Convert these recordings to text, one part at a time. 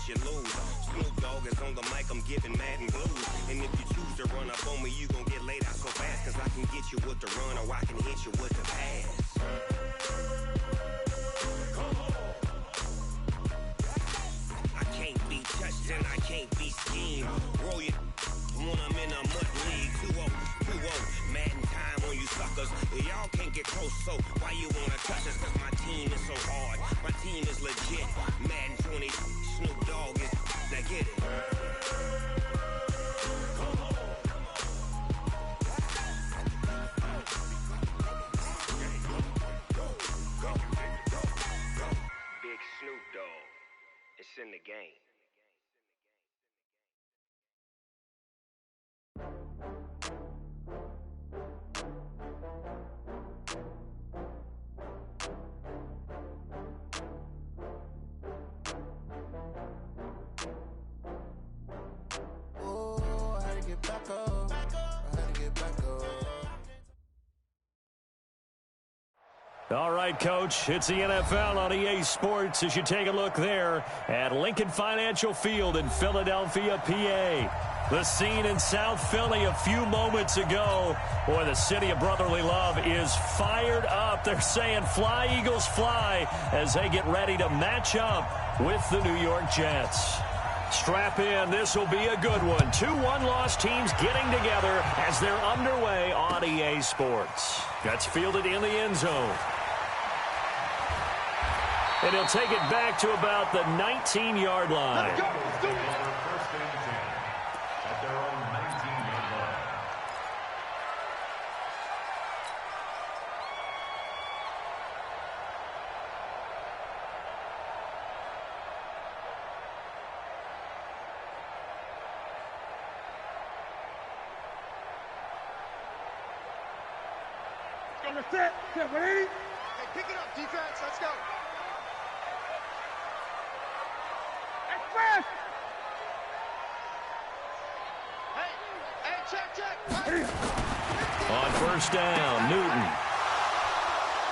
you lose. Snoop Dogg is on the mic, I'm giving Madden blues. And if you choose to run up on me, you gon' get laid out so fast. Cause I can get you with the run or I can hit you with the pass. I can't be touched and I can't be schemed. Roll you when I'm in a mud league. 2-0, Madden time on you suckers. Y'all can't get close, so why you wanna touch us? Cause my team is so hard. My team is legit. Madden 20, Snoop Dogg is. Now get it. Big Snoop Dogg. It's in the game. All right, Coach, it's the NFL on EA Sports as you take a look there at Lincoln Financial Field in Philadelphia, PA. The scene in South Philly a few moments ago. Boy, the city of brotherly love is fired up. They're saying fly, Eagles, fly as they get ready to match up with the New York Jets. Strap in. This will be a good one. 2 one-loss teams getting together as they're underway on EA Sports. That's fielded in the end zone. And he'll take it back to about the 19-yard line. Let's go. Let's do it. First and 10 at their own 19-yard line. Set, 180. Hey, pick it up, defense. Let's go. Express. Hey, check. On first down, Newton.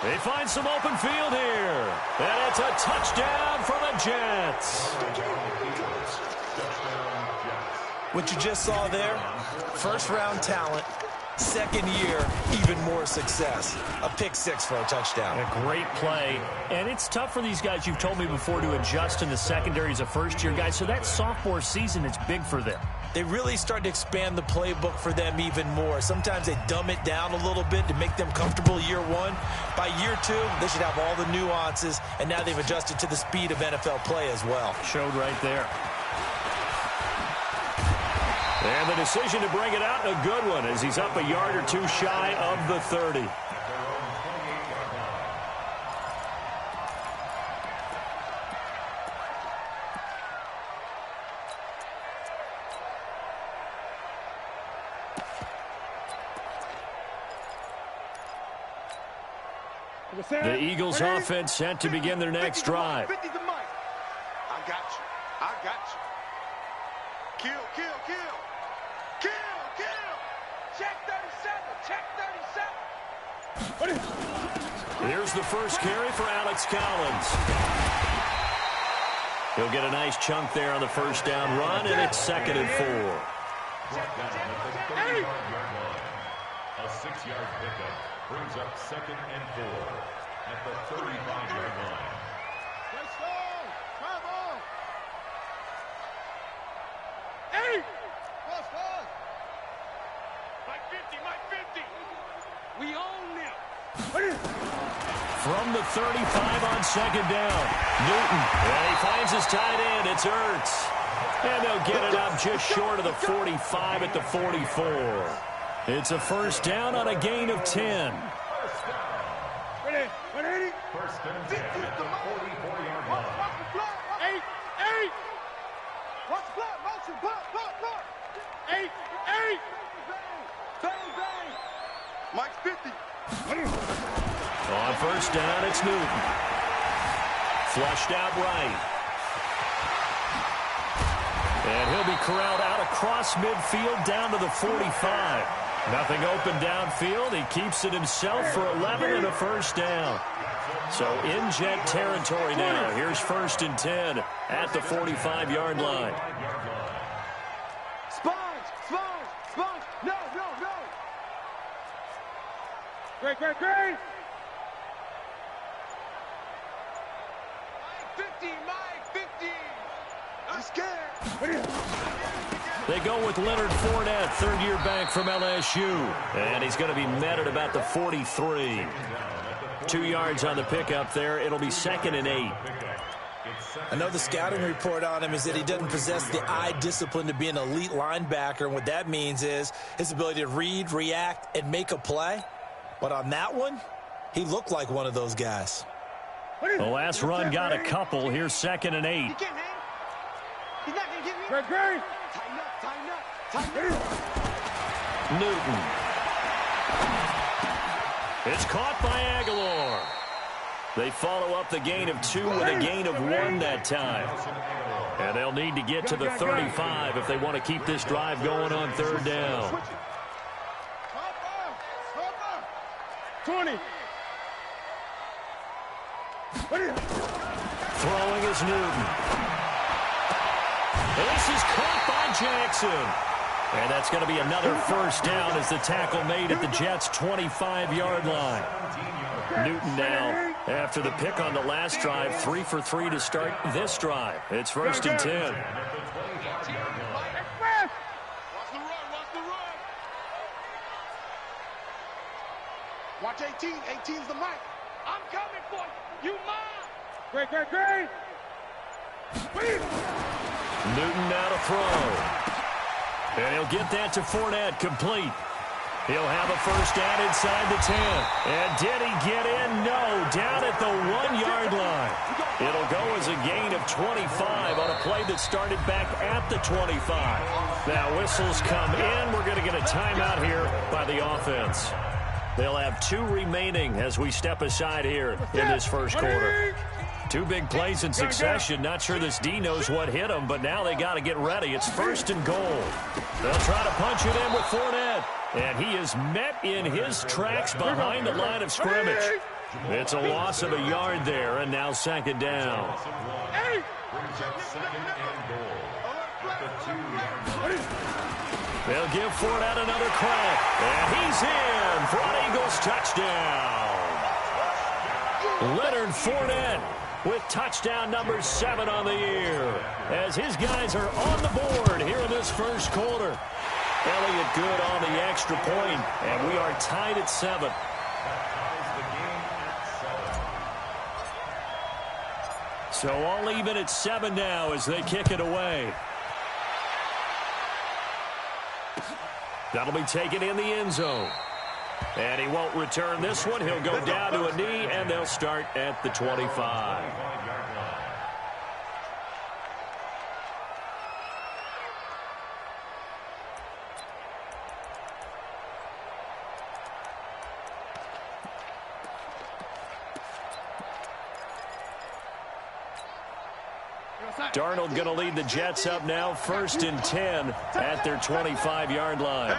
They find some open field here. And it's a touchdown for the Jets. What you just saw there, first-round talent. Second year, even more success. A pick six for a touchdown. A great play. And it's tough for these guys, you've told me before, to adjust in the secondary as a first-year guy. So that sophomore season is big for them. They really start to expand the playbook for them even more. Sometimes they dumb it down a little bit to make them comfortable year one. By year two, they should have all the nuances, and now they've adjusted to the speed of NFL play as well. Showed right there. And the decision to bring it out, a good one, as he's up a yard or two shy of the 30. The Eagles offense set to begin their next drive. I got you. Kill. Check 37. Here's the first carry for Alex Collins. He'll get a nice chunk there on the first down run, and it's 2nd and 4. A 6-yard pickup brings up 2nd and 4 at the 35-yard line. Let's go. Come on. 8. Cross. Mike 50. We own them. From the 35 on 2nd down, Newton. And he finds his tight end. It's Ertz. And they'll get it up just short of the 45 at the 44. It's a first down on a gain of 10. First down. 180. First and 10 at the 44-yard line. 8. Watch the block. Motion. Block. 8. Bang. Mike 50. On first down, it's Newton. Flushed out right. And he'll be corralled out across midfield down to the 45. Nothing open downfield. He keeps it himself for 11 and a first down. So in Jet territory now. Here's 1st and 10 at the 45-yard line. Sponge. No. Great. Mike 50. I'm scared. They go with Leonard Fournette, third-year back from LSU. And he's going to be met at about the 43. 2 yards on the pickup there. It'll be 2nd and 8. I know the scouting report on him is that he doesn't possess the eye discipline to be an elite linebacker. And what that means is his ability to read, react, and make a play. But on that one, he looked like one of those guys. The last run got a couple. Here's 2nd and 8. He can't hang. He's not going to get me. Great. Tighten up. Newton. It's caught by Aguilar. They follow up the gain of 2 with a gain of 1 that time. And they'll need to get to the 35 if they want to keep this drive going on 3rd down. 20. Throwing is Newton. This is caught by Jackson. And that's going to be another 1st down as the tackle made at the Jets' 25-yard line. Newton now, after the pick on the last drive, 3 for 3 to start this drive. It's 1st and 10. Watch 18. 18's the mic. I'm coming for you. You mine. Great. Newton now to throw. And he'll get that to Fournette, complete. He'll have a 1st down inside the 10. And did he get in? No, down at the 1-yard line. It'll go as a gain of 25 on a play that started back at the 25. Now whistles come in. We're going to get a timeout here by the offense. They'll have 2 remaining as we step aside here in this 1st quarter. 2 big plays in succession. Not sure this D knows what hit him, but now they got to get ready. It's 1st and goal. They'll try to punch it in with Fournette. And he is met in his tracks behind the line of scrimmage. It's a loss of a yard there, and now 2nd down. They'll give Fournette another crack. And he's in for an Eagles touchdown. Leonard Fournette with touchdown number 7 on the year, as his guys are on the board here in this 1st quarter. Elliott good on the extra point, and we are tied at 7. So all even at 7 now as they kick it away. That'll be taken in the end zone. And he won't return this one. He'll go down to a knee, and they'll start at the 25. Darnold going to lead the Jets up now, 1st and 10 at their 25-yard line.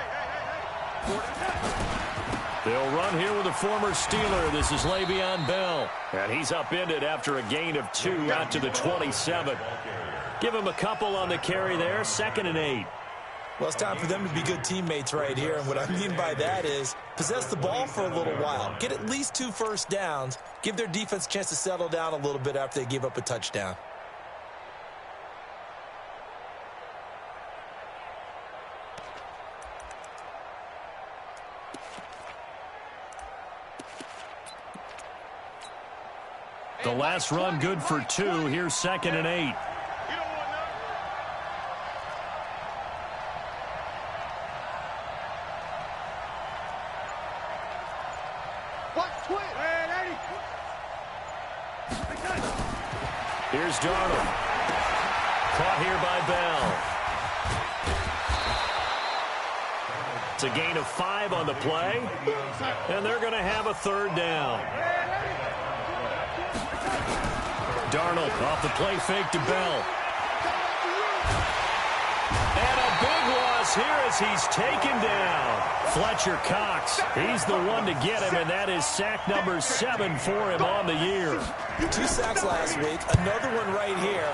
They'll run here with a former Steeler. This is Le'Veon Bell. And he's upended after a gain of 2 out to the 27. Give him a couple on the carry there, 2nd and 8. Well, it's time for them to be good teammates right here. And what I mean by that is possess the ball for a little while. Get at least 2 first downs. Give their defense a chance to settle down a little bit after they give up a touchdown. The last run good for 2. Here's 2nd and 8. Here's Darnold. Caught here by Bell. It's a gain of 5 on the play, and they're going to have a 3rd down. Darnold off the play fake to Bell. And a big one loss here as he's taken down. Fletcher Cox, he's the one to get him, and that is sack number 7 for him on the year. 2 sacks last week, another one right here.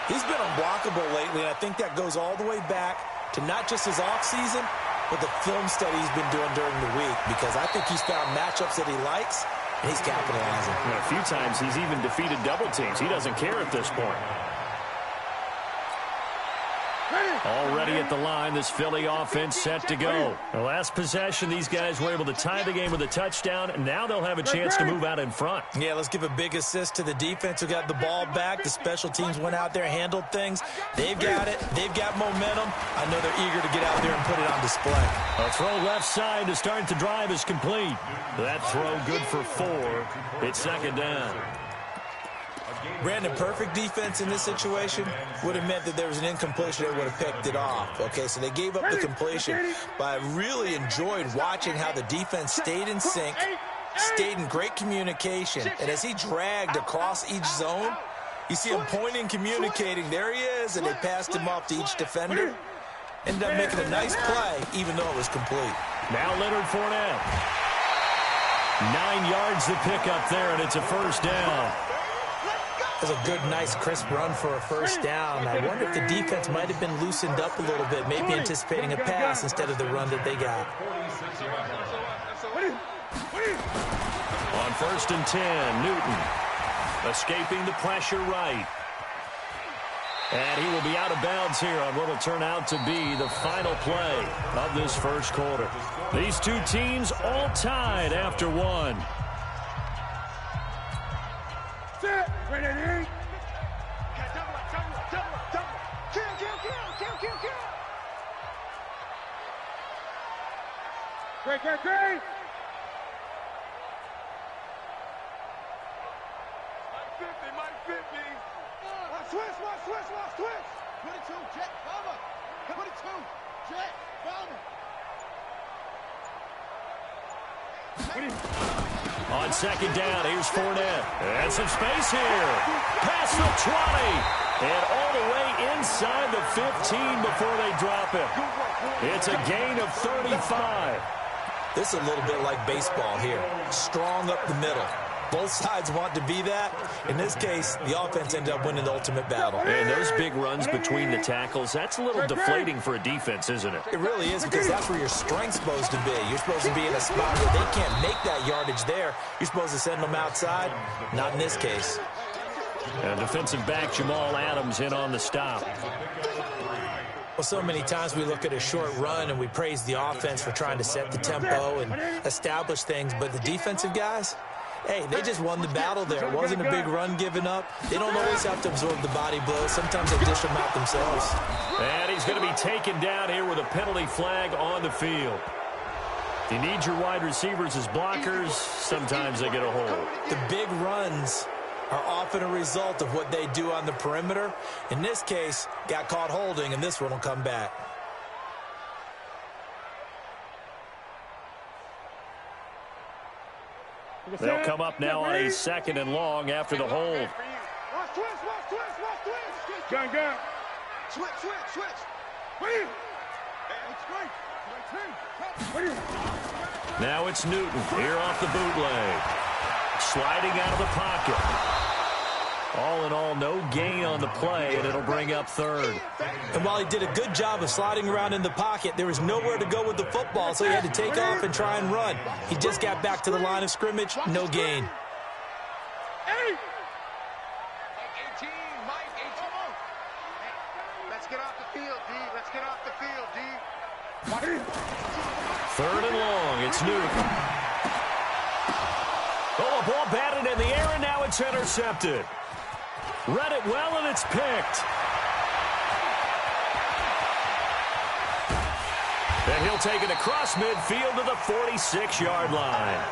He's been unblockable lately, and I think that goes all the way back to not just his offseason, but the film study he's been doing during the week, because I think he's found matchups that he likes, and he's capitalizing. And a few times he's even defeated double teams. He doesn't care at this point. Already at the line, this Philly offense set to go. The last possession, these guys were able to tie the game with a touchdown, and now they'll have a chance to move out in front. Yeah, let's give a big assist to the defense who got the ball back. The special teams went out there, handled things. They've got it. They've got momentum. I know they're eager to get out there and put it on display. A throw left side to start the drive is complete. That throw good for 4. It's second down. Brandon, perfect defense in this situation would have meant that there was an incompletion that would have picked it off. Okay, so they gave up the completion, but I really enjoyed watching how the defense stayed in sync, stayed in great communication, and as he dragged across each zone, you see him pointing, communicating. There he is, and they passed him off to each defender. Ended up making a nice play, even though it was complete. Now Leonard Fournette. 9 yards to pick up there, and it's a first down. It was a good, nice, crisp run for a first down. I wonder if the defense might have been loosened up a little bit, maybe anticipating a pass instead of the run that they got. On 1st and 10, Newton escaping the pressure right. And he will be out of bounds here on what will turn out to be the final play of this first quarter. These two teams all tied after 1. Great. Mike 50. Switch. 22, Jet, Bomber. 22, Jet, Bomber. On second down, here's Fournette. And some space here. Past the 20. And all the way inside the 15 before they drop him. It's a gain of 35. This is a little bit like baseball here. Strong up the middle. Both sides want to be that. In this case, the offense ended up winning the ultimate battle. And those big runs between the tackles, that's a little deflating for a defense, isn't it? It really is, because that's where your strength's supposed to be. You're supposed to be in a spot where they can't make that yardage there. You're supposed to send them outside. Not in this case. And defensive back Jamal Adams in on the stop. Well, so many times we look at a short run and we praise the offense for trying to set the tempo and establish things, but the defensive guys, hey, they just won the battle there. It wasn't a big run given up. They don't always have to absorb the body blows. Sometimes they dish them out themselves. And he's going to be taken down here with a penalty flag on the field. You need your wide receivers as blockers. Sometimes they get a hold. The big runs are often a result of what they do on the perimeter. In this case, got caught holding, and this one will come back. They'll come up now on a 2nd and long after the hold. Gun. Now it's Newton here off the bootleg. Sliding out of the pocket. All in all, no gain on the play, and it'll bring up 3rd. And while he did a good job of sliding around in the pocket, there was nowhere to go with the football, so he had to take off and try and run. He just got back to the line of scrimmage, no gain. 18, Mike, 18. Let's get off the field, D. Let's get off the field, D. 3rd and long, it's Newton. Oh, a ball batted in the air, and now it's intercepted. Read it well, and it's picked. And he'll take it across midfield to the 46-yard line.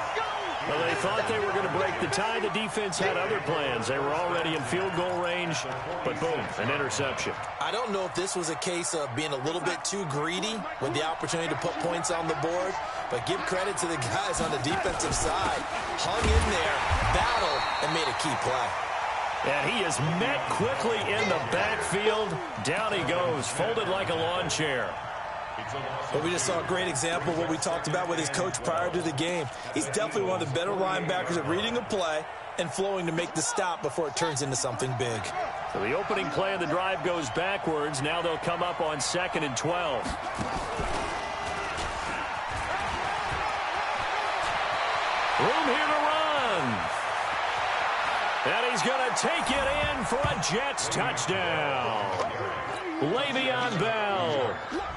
Well, they thought they were going to break the tie. The defense had other plans. They were already in field goal range, but boom, an interception. I don't know if this was a case of being a little bit too greedy with the opportunity to put points on the board, but give credit to the guys on the defensive side. Hung in there, battled, and made a key play. And he is met quickly in the backfield. Down he goes, folded like a lawn chair. But we just saw a great example of what we talked about with his coach prior to the game. He's definitely one of the better linebackers at reading a play and flowing to make the stop before it turns into something big. So the opening play of the drive goes backwards. Now they'll come up on 2nd and 12. Room here to run. And he's going to take it in for a Jets touchdown. Le'Veon Bell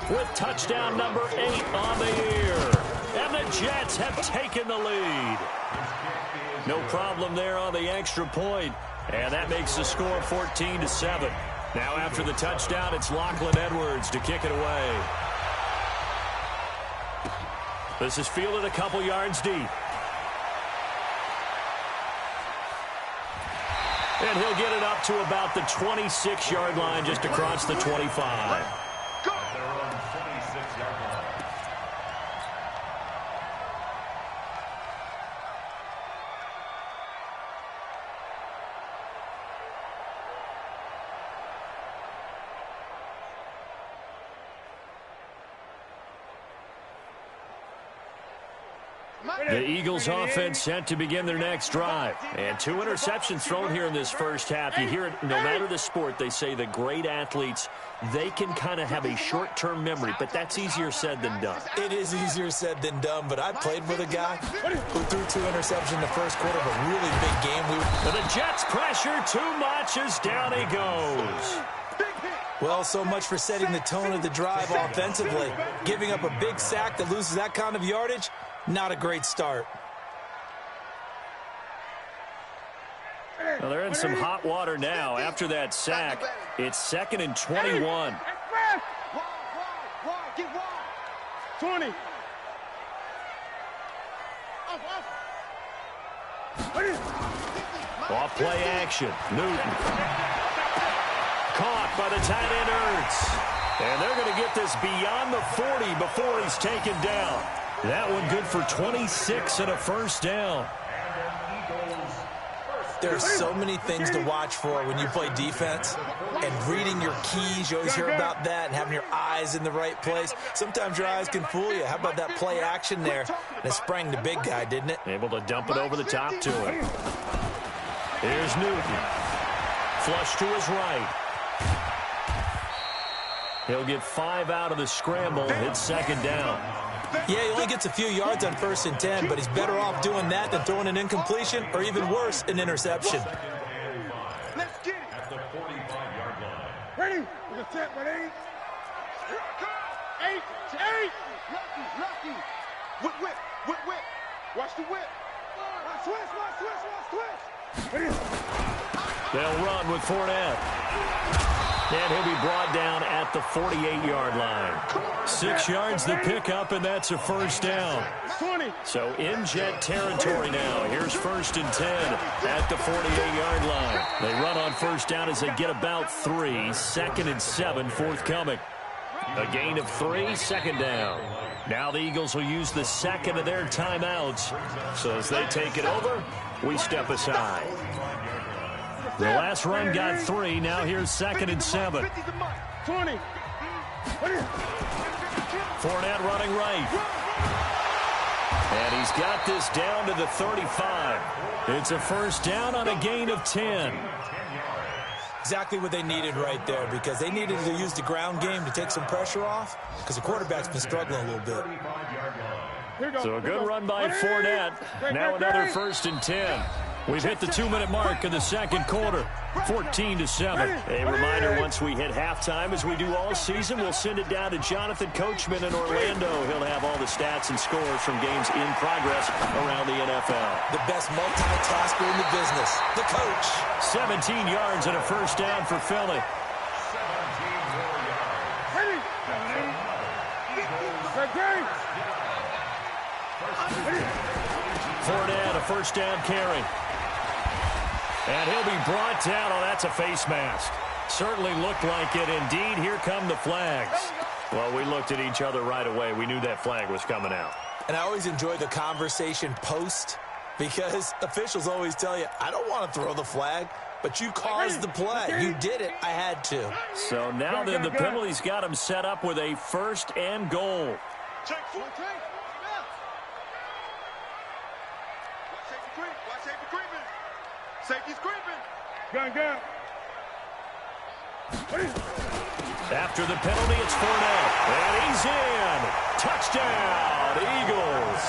with touchdown number 8 on the year. And the Jets have taken the lead. No problem there on the extra point. And that makes the score 14-7. Now after the touchdown, it's Lachlan Edwards to kick it away. This is fielded a couple yards deep. And he'll get it up to about the 26-yard line, just across the 25. The Eagles offense set to begin their next drive. And 2 interceptions thrown here in this first half. You hear it, no matter the sport, they say the great athletes, they can kind of have a short-term memory, but that's easier said than done. It is easier said than done, but I played with a guy who threw 2 interceptions in the first quarter of a really big game. But the Jets pressure too much as down he goes. Well, so much for setting the tone of the drive offensively. Giving up a big sack that loses that kind of yardage, not a great start. Well, they're in some hot water now. After that sack, it's 2nd and 21. 20. Off play action. Newton. Caught by the tight end Ertz. And they're going to get this beyond the 40 before he's taken down. That one good for 26 and a first down. There's so many things to watch for when you play defense. And reading your keys, you always hear about that, and having your eyes in the right place. Sometimes your eyes can fool you. How about that play action there? And it sprang the big guy, didn't it? Able to dump it over the top to him. Here's Newton. Flush to his right. He'll get 5 out of the scramble. Hits 2nd down. Yeah, he only gets a few yards on 1st and 10, but he's better off doing that than throwing an incompletion or, even worse, an interception. Let's get it. At the 45-yard line. Ready? With a set, ready? 8. Lucky. Whip. Watch the whip. Watch twist. They'll run with Fournette. And he'll be brought down at the 48-yard line. 6 yards the pickup, and that's a first down. So in Jet territory now. Here's 1st and 10 at the 48-yard line. They run on first down as they get about 3. 2nd and 7 forthcoming. A gain of 3, 2nd down. Now the Eagles will use the second of their timeouts. So as they take it over, we step aside. The last run got 3. Now here's 2nd and 7. 20. Fournette running right. And he's got this down to the 35. It's a first down on a gain of 10. Exactly what they needed right there, because they needed to use the ground game to take some pressure off, because the quarterback's been struggling a little bit. So a good run by Fournette. Now another 1st and 10. We've hit the 2-minute mark in the second quarter. 14-7. A reminder, once we hit halftime, as we do all season, we'll send it down to Jonathan Coachman in Orlando. He'll have all the stats and scores from games in progress around the NFL. The best multitasker in the business, the coach. 17 yards and a first down for Philly. Fournette, a first down carry. And he'll be brought down. Oh, that's a face mask. Certainly looked like it. Indeed, here come the flags. Well, we looked at each other right away. We knew that flag was coming out. And I always enjoy the conversation post, because officials always tell you, I don't want to throw the flag. but you caused the play. You did it. I had to. So now then the penalty's got him set up with a 1st and goal. Check. Watch safety creeping. Safety's creeping. Gun. After the penalty, it's Fournette. And he's in. Touchdown, Eagles.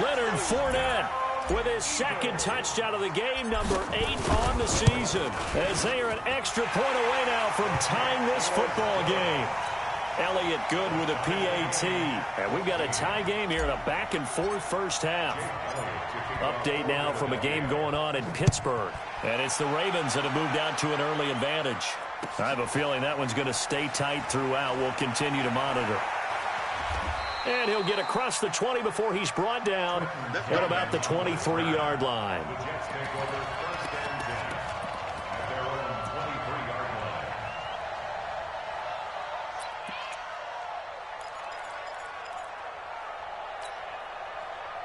Leonard Fournette with his 2nd touchdown of the game, number 8 on the season, as they are an extra point away now from tying this football game. Elliott good with a PAT. And we've got a tie game here in a back-and-forth first half. Update now from a game going on in Pittsburgh. And it's the Ravens that have moved out to an early advantage. I have a feeling that one's going to stay tight throughout. We'll continue to monitor. And he'll get across the 20 before he's brought down at about the 23-yard line. The Jets take over 1st and 10 at their own 23-yard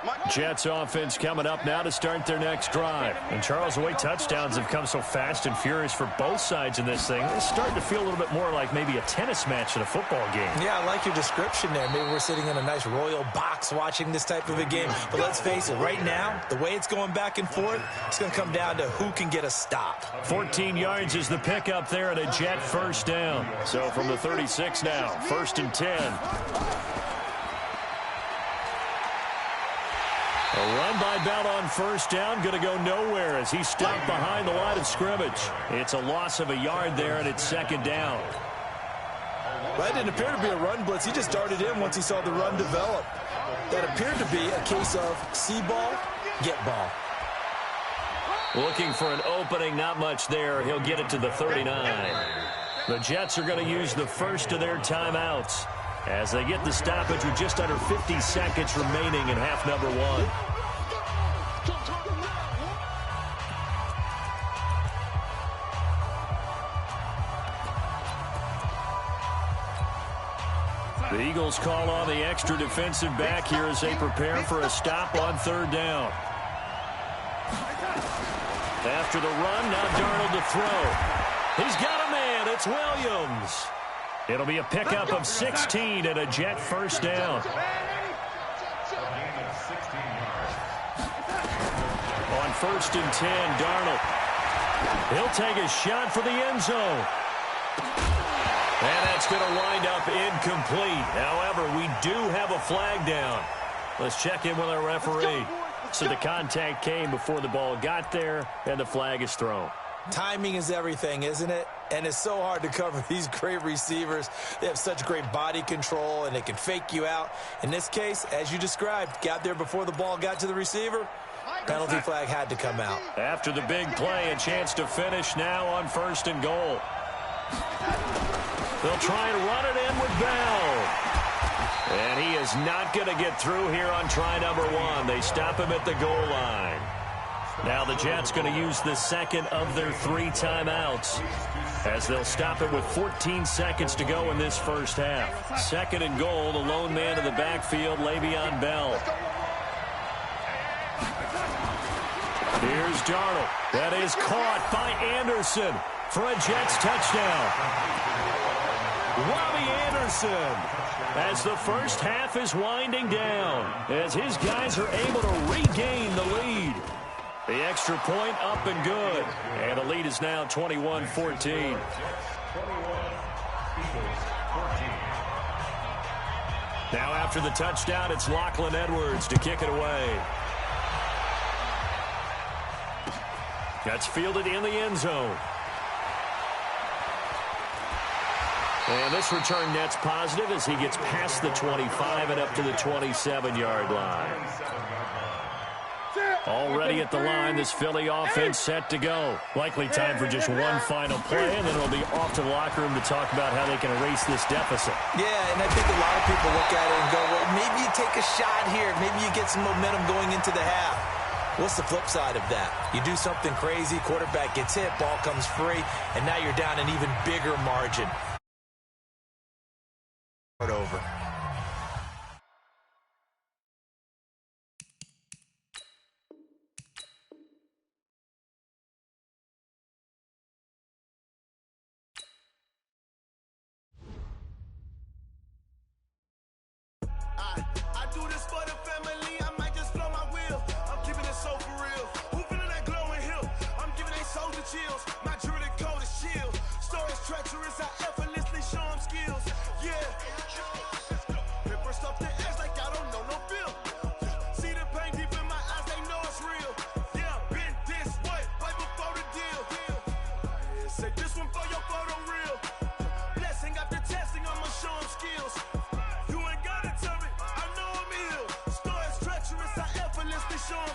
line. Jets offense coming up now to start their next drive. And Charles, the way touchdowns have come so fast and furious for both sides in this thing, it's starting to feel a little bit more like maybe a tennis match in a football game. Yeah, I like your description there. Maybe we're sitting in a nice royal box watching this type of a game. But let's face it, right now, the way it's going back and forth, it's going to come down to who can get a stop. 14 yards is the pickup there and a Jet 1st down. So from the 36 now, 1st and 10. A run by Bell on 1st down, going to go nowhere as he stopped behind the line of scrimmage. It's a loss of a yard there, and it's 2nd down. That didn't appear to be a run blitz. He just darted in once he saw the run develop. That appeared to be a case of see ball, get ball. Looking for an opening, not much there. He'll get it to the 39. The Jets are going to use the 1st of their timeouts as they get the stoppage with just under 50 seconds remaining in half number 1. The Eagles call on the extra defensive back here as they prepare for a stop on 3rd down. After the run, now Darnold to throw. He's got a man. It's Williams. It'll be a pickup of 16 and a Jet 1st down. On 1st and 10, Darnold. He'll take a shot for the end zone. And that's going to wind up incomplete. However, we do have a flag down. Let's check in with our referee. So the contact came before the ball got there, and the flag is thrown. Timing is everything, isn't it? And it's so hard to cover these great receivers. They have such great body control, and they can fake you out. In this case, as you described, got there before the ball got to the receiver. Penalty flag had to come out. After the big play, a chance to finish now on 1st and goal. They'll try and run it in with Bell. And he is not going to get through here on try number 1. They stop him at the goal line. Now the Jets going to use the 2nd of their 3 timeouts as they'll stop it with 14 seconds to go in this first half. 2nd and goal, the lone man in the backfield, Le'Veon Bell. Here's Darnold. That is caught by Anderson for a Jets touchdown. Robbie Anderson, as the first half is winding down, as his guys are able to regain the lead. The extra point up and good. And the lead is now 21-14. Now after the touchdown, it's Lachlan Edwards to kick it away. That's fielded in the end zone. And this return net's positive as he gets past the 25 and up to the 27-yard line. Already at the line, this Philly offense set to go. Likely time for just one final play, and then it'll be off to the locker room to talk about how they can erase this deficit. Yeah, and I think a lot of people look at it and go, well, maybe you take a shot here. Maybe you get some momentum going into the half. What's the flip side of that? You do something crazy, quarterback gets hit, ball comes free, and now you're down an even bigger margin. Over.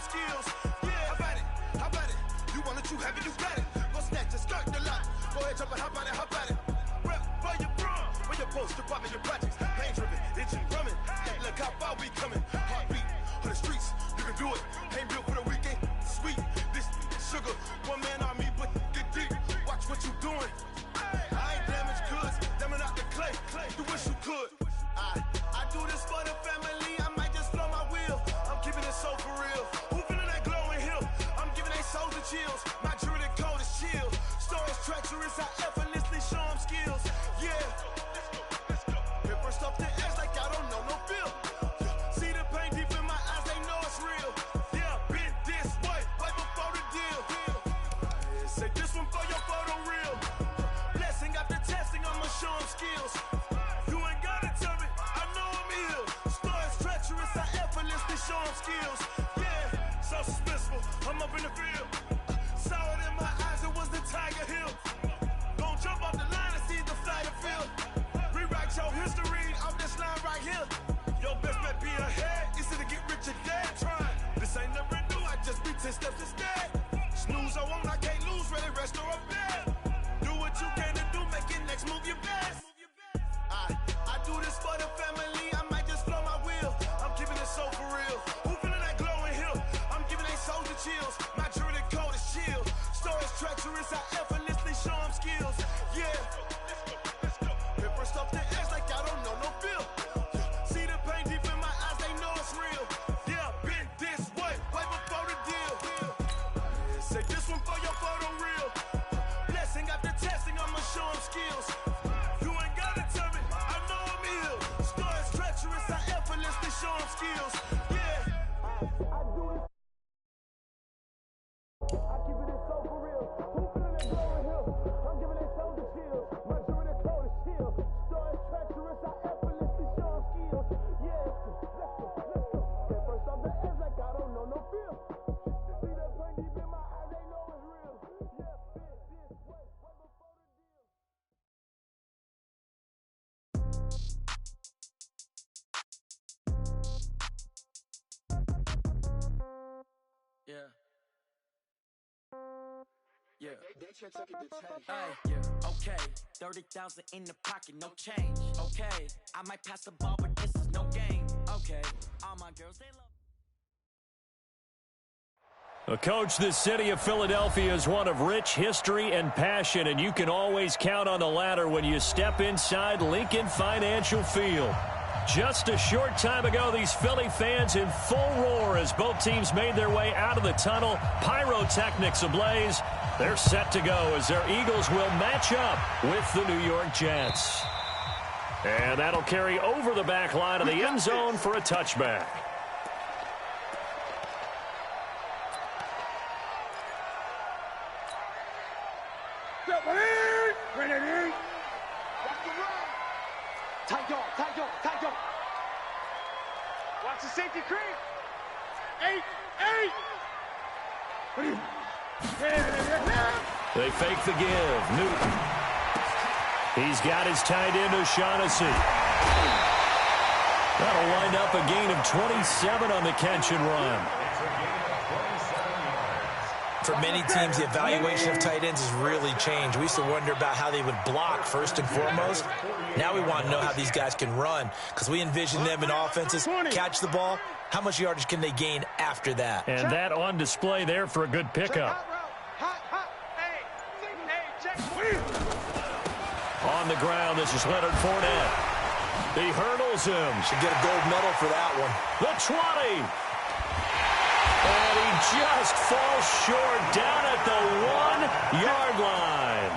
arm skills. Yeah, how about it? How about it? You want it, you have it, you got it. Go snatch it, skirt the lot. Go ahead, jump it, hop on it, hop on it. Rep for your brum, for your poster, pop in your projects. Pain driven, itching, drumming. Look how far we coming. Heartbeat on the streets, you can do it. Ain't built for the weekend. Sweet, this sugar, one man army, but get deep. Watch what you doing. I ain't damaged goods, damn out the clay. You wish you could. I do this for the family. I might just blow my wheel. I'm keeping it so for real. Who feeling that glowing hill? I'm giving they souls the chills. My jewelry code is chill. Stories treacherous, I effortlessly show them skills. Yeah. Let's go. Hit first off the edge like I don't know no feel. See the pain deep in my eyes, they know it's real. Yeah, been this way, way before the deal. Say this one for your photo reel. Blessing after testing, I'ma show them skills. You ain't gotta tell me, I know I'm ill. Stories treacherous, I effortlessly show them skills. Yeah, so suspenseful, I'm up in the field. Saw it in my eyes, it was the Tiger Hill. Gon' jump off the line and see the flight of field. Rewrite your history off this line right here. Your best bet be ahead, easy to get rich or dead trying. This ain't never new, I just be 10 steps instead. Snooze I won't, I can't lose, ready, rest or up bed. Do what you can to do, make it next move your best. I do this for the family, I might just blow my wheel. I'm keeping it so for real. Who feeling that glowing hill? I'm giving they souls the chills. My jewelry code is chill. Stories treacherous, I effortlessly show them skills. Yeah. Let's go. Hit first off the edge like I don't know no feel. See the pain deep in my eyes, they know it's real. Yeah, been this way, way before the deal. Say this one for your photo reel. Blessing after testing, I'ma show them skills. You ain't gotta tell me, I know I'm ill. Stories treacherous, I effortlessly show them skills. Yeah. I do this. I keep it so for real. Who feeling that glowing hill? I'm giving they souls the chills. My jewelry code is chill. Stories treacherous, I effortlessly show them skills. Yeah. Let's go. Get first off the edge like I don't know no feel. See that pain deep in my eyes, they know it's real. Yeah, been this way, way before the deal. Yeah. Yeah. Yeah. Okay. 30,000 in the pocket, no change. Okay. I might pass the ball, but this is no game. Okay. All my girls, they love. Coach, the city of Philadelphia is one of rich history and passion, and you can always count on the latter when you step inside Lincoln Financial Field. Just a short time ago, these Philly fans in full roar as both teams made their way out of the tunnel. Pyrotechnics ablaze. They're set to go as their Eagles will match up with the New York Jets. And that'll carry over the back line of the end zone for a touchback. Watch the safety creep. 8. They fake the give. Newton. He's got his tight end O'Shaughnessy. That'll wind up a gain of 27 on the catch and run. For many teams, the evaluation of tight ends has really changed. We used to wonder about how they would block first and foremost. Now we want to know how these guys can run because we envision them in offenses, catch the ball. How much yardage can they gain after that? And that on display there for a good pickup. On the ground, this is Leonard Fournette. He hurdles him. Should get a gold medal for that one. The 20. And he just falls short down at the 1-yard line.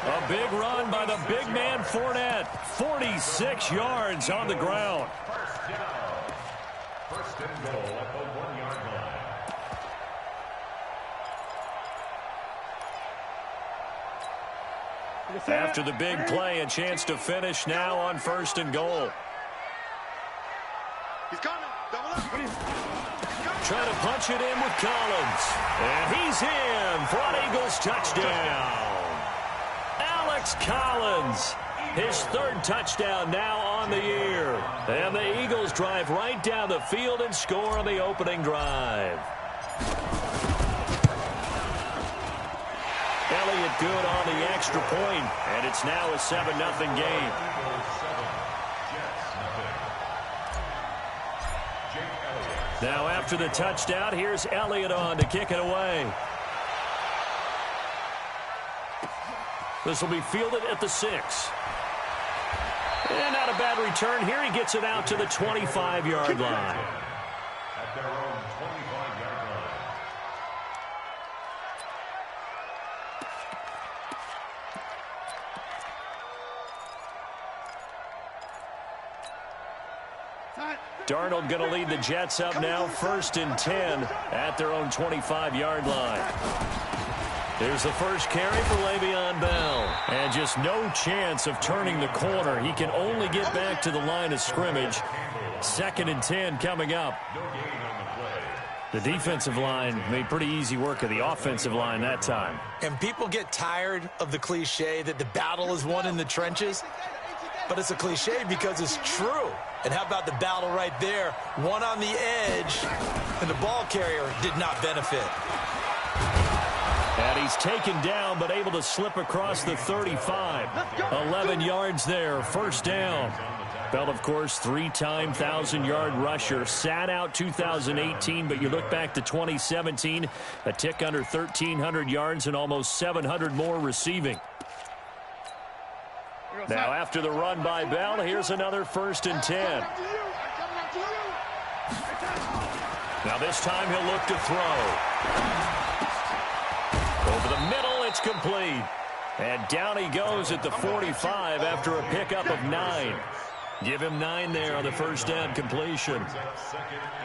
A big run by the big man Fournette. 46 yards on the ground. First and goal at the 1-yard line. After the big play, a chance to finish now on first and goal. He's coming. Double up. Trying to punch it in with Collins. And he's in for an Eagles touchdown. Alex Collins, his third touchdown now on the year. And the Eagles drive right down the field and score on the opening drive. Elliott good on the extra point, and it's now a 7-0 game. Now after the touchdown, here's Elliott on to kick it away. This will be fielded at the 6. And not a bad return here. He gets it out to the 25-yard line. At their own 25-yard Time. Darnold going to lead the Jets up now, 1st and 10 at their own 25-yard line. Here's the first carry for Le'Veon Bell. And just no chance of turning the corner. He can only get back to the line of scrimmage. 2nd and 10 coming up. The defensive line made pretty easy work of the offensive line that time. And people get tired of the cliche that the battle is won in the trenches. But it's a cliche because it's true. And how about the battle right there? One on the edge, and the ball carrier did not benefit. And he's taken down, but able to slip across the 35. 11 yards there, 1st down. Bell, of course, 3-time 1,000-yard rusher. Sat out 2018, but you look back to 2017, a tick under 1,300 yards and almost 700 more receiving. Now after the run by Bell, here's another 1st and 10. Now this time he'll look to throw. Over the middle, it's complete. And down he goes at the 45 after a pickup of 9. Give him 9 there on the 1st down completion.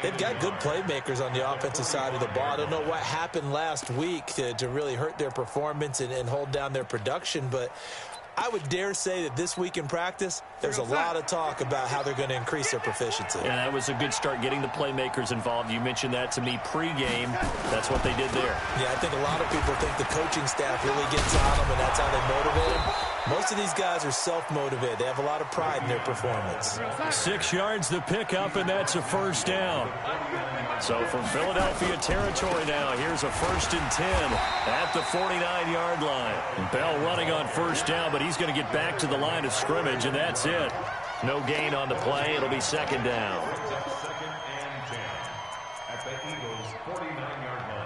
They've got good playmakers on the offensive side of the ball. I don't know what happened last week to really hurt their performance and hold down their production, but I would dare say that this week in practice, there's a lot of talk about how they're going to increase their proficiency. And that was a good start, getting the playmakers involved. You mentioned that to me pregame. That's what they did there. Yeah, I think a lot of people think the coaching staff really gets on them, and that's how they motivate them. Most of these guys are self-motivated. They have a lot of pride in their performance. 6 yards the pickup, and that's a 1st down. So from Philadelphia territory now, here's a 1st and 10 at the 49-yard line. Bell running on 1st down, but he's going to get back to the line of scrimmage, and that's it. No gain on the play. It'll be 2nd down. 2nd and 10 at the Eagles' 49-yard line.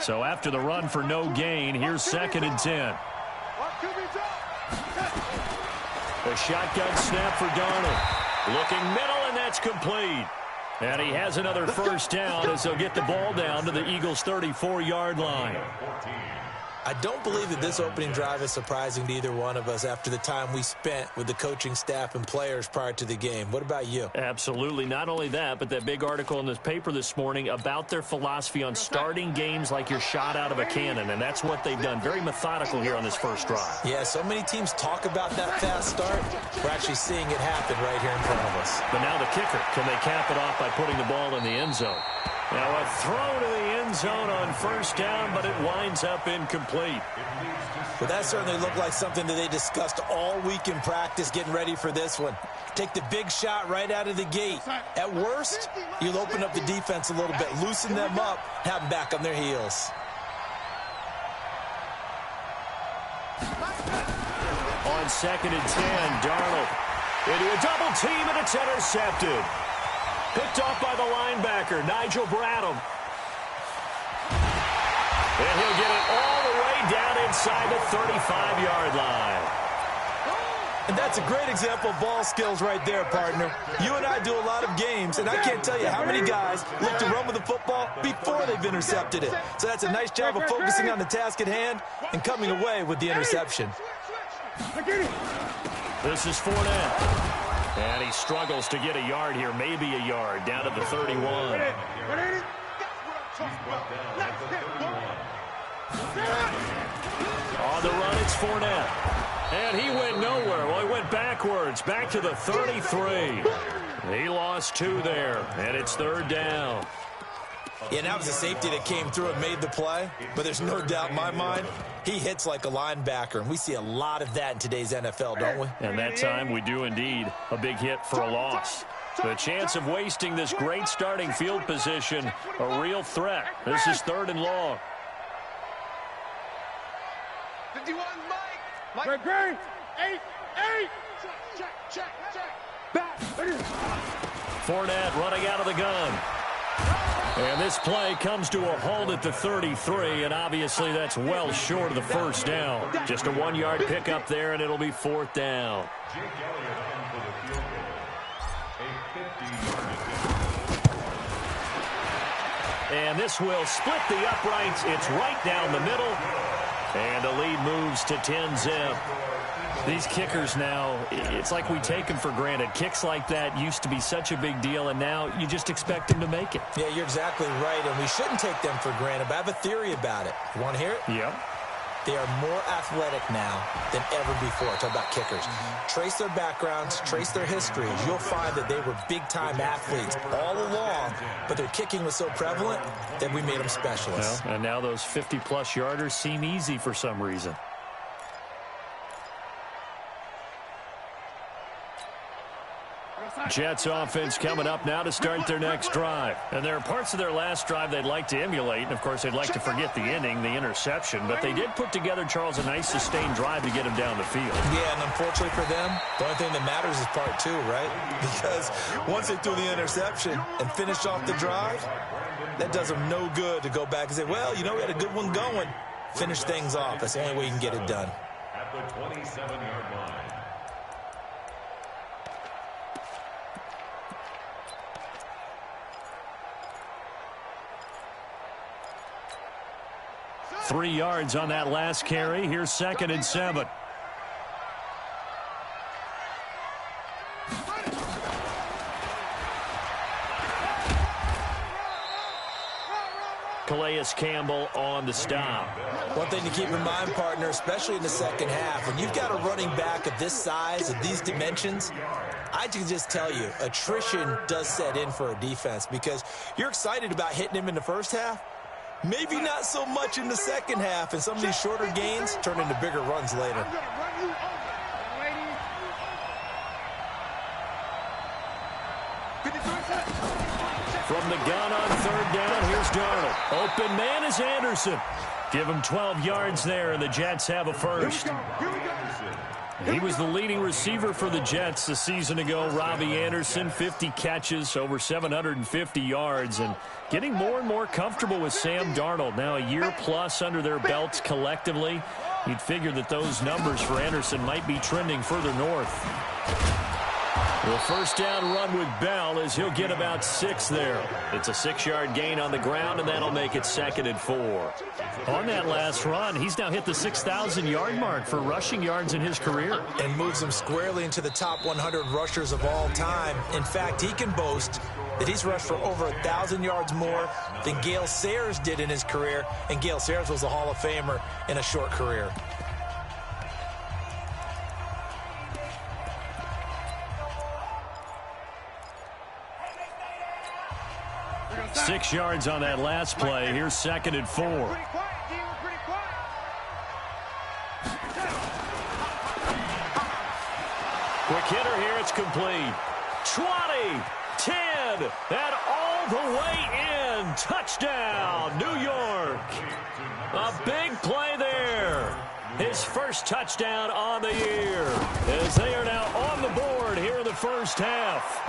So after the run for no gain, here's 2nd and 10. A shotgun snap for Darnold. Looking middle, and that's complete. And he has another 1st down as they'll get the ball down to the Eagles' 34-yard line. I don't believe that this opening drive is surprising to either one of us after the time we spent with the coaching staff and players prior to the game. What about you? Absolutely. Not only that, but that big article in this paper this morning about their philosophy on starting games like you're shot out of a cannon, and that's what they've done. Very methodical here on this first drive. Yeah, so many teams talk about that fast start. We're actually seeing it happen right here in front of us. But now the kicker. Can they cap it off by putting the ball in the end zone? Now a throw to the end zone on 1st down, but it winds up incomplete. Well, that certainly looked like something that they discussed all week in practice getting ready for this one. Take the big shot right out of the gate. At worst, you'll open up the defense a little bit, loosen them up, have them back on their heels. On 2nd and 10, Darnold into a double team, and it's intercepted. Picked off by the linebacker, Nigel Bradham. And he'll get it all the way down inside the 35-yard line. And that's a great example of ball skills right there, partner. You and I do a lot of games, and I can't tell you how many guys look to run with the football before they've intercepted it. So that's a nice job of focusing on the task at hand and coming away with the interception. This is Fournette. And he struggles to get a yard here, maybe a yard, down to the 31. On the run, it's Fournette. And he went nowhere. Well, he went backwards, back to the 33. He lost 2 there, and it's 3rd down. Yeah, and that was a safety that came through and made the play. But there's no doubt in my mind, he hits like a linebacker. And we see a lot of that in today's NFL, don't we? And that time we do indeed. A big hit for a loss. The chance of wasting this great starting field position, a real threat. This is 3rd and long. 51, Mike. Great, great. 8. Check. Back. Fournette running out of the gun. And this play comes to a halt at the 33, and obviously that's well short of the first down. Just a 1-yard pickup there, and it'll be 4th down. Jake Elliott in for the field goal. A 50-yard attempt. And this will split the uprights. It's right down the middle. And the lead moves to 10-zip. These kickers now, it's like we take them for granted. Kicks like that used to be such a big deal, and now you just expect them to make it. Yeah, you're exactly right, and we shouldn't take them for granted, but I have a theory about it. You want to hear it? Yeah. They are more athletic now than ever before. Talk about kickers. Trace their backgrounds, trace their histories. You'll find that they were big-time athletes all along, but their kicking was so prevalent that we made them specialists. Well, and now those 50-plus yarders seem easy for some reason. Jets offense coming up now to start their next drive. And there are parts of their last drive they'd like to emulate. And, of course, they'd like to forget the ending, the interception. But they did put together, Charles, a nice sustained drive to get him down the field. Yeah, and unfortunately for them, the only thing that matters is part 2, right? Because once they threw the interception and finished off the drive, that does them no good to go back and say, well, you know, we had a good one going. Finish things off. That's the only way you can get it done. At the 27-yard line. Three yards on that last carry. Here's 2nd and 7. Calais Campbell on the stop. One thing to keep in mind, partner, especially in the second half, when you've got a running back of this size, of these dimensions, I can just tell you, attrition does set in for a defense because you're excited about hitting him in the first half. Maybe not so much in the second half, and some of these shorter gains turn into bigger runs later. From the gun on 3rd down, here's Darnold. Open man is Anderson. Give him 12 yards there, and the Jets have a first. He was the leading receiver for the Jets a season ago. Robbie Anderson, 50 catches, over 750 yards, and getting more and more comfortable with Sam Darnold. Now a year plus under their belts collectively. You'd figure that those numbers for Anderson might be trending further north. The first down run with Bell as he'll get about 6 there. It's a 6-yard gain on the ground, and that'll make it 2nd and 4. On that last run, he's now hit the 6,000-yard mark for rushing yards in his career. And moves him squarely into the top 100 rushers of all time. In fact, he can boast that he's rushed for over 1,000 yards more than Gale Sayers did in his career, and Gale Sayers was a Hall of Famer in a short career. 6 yards on that last play. Here's 2nd and 4. Quick hitter here. It's complete. 20, 10, and all the way in. Touchdown, New York. A big play there. His first touchdown on the year as they are now on the board here in the first half.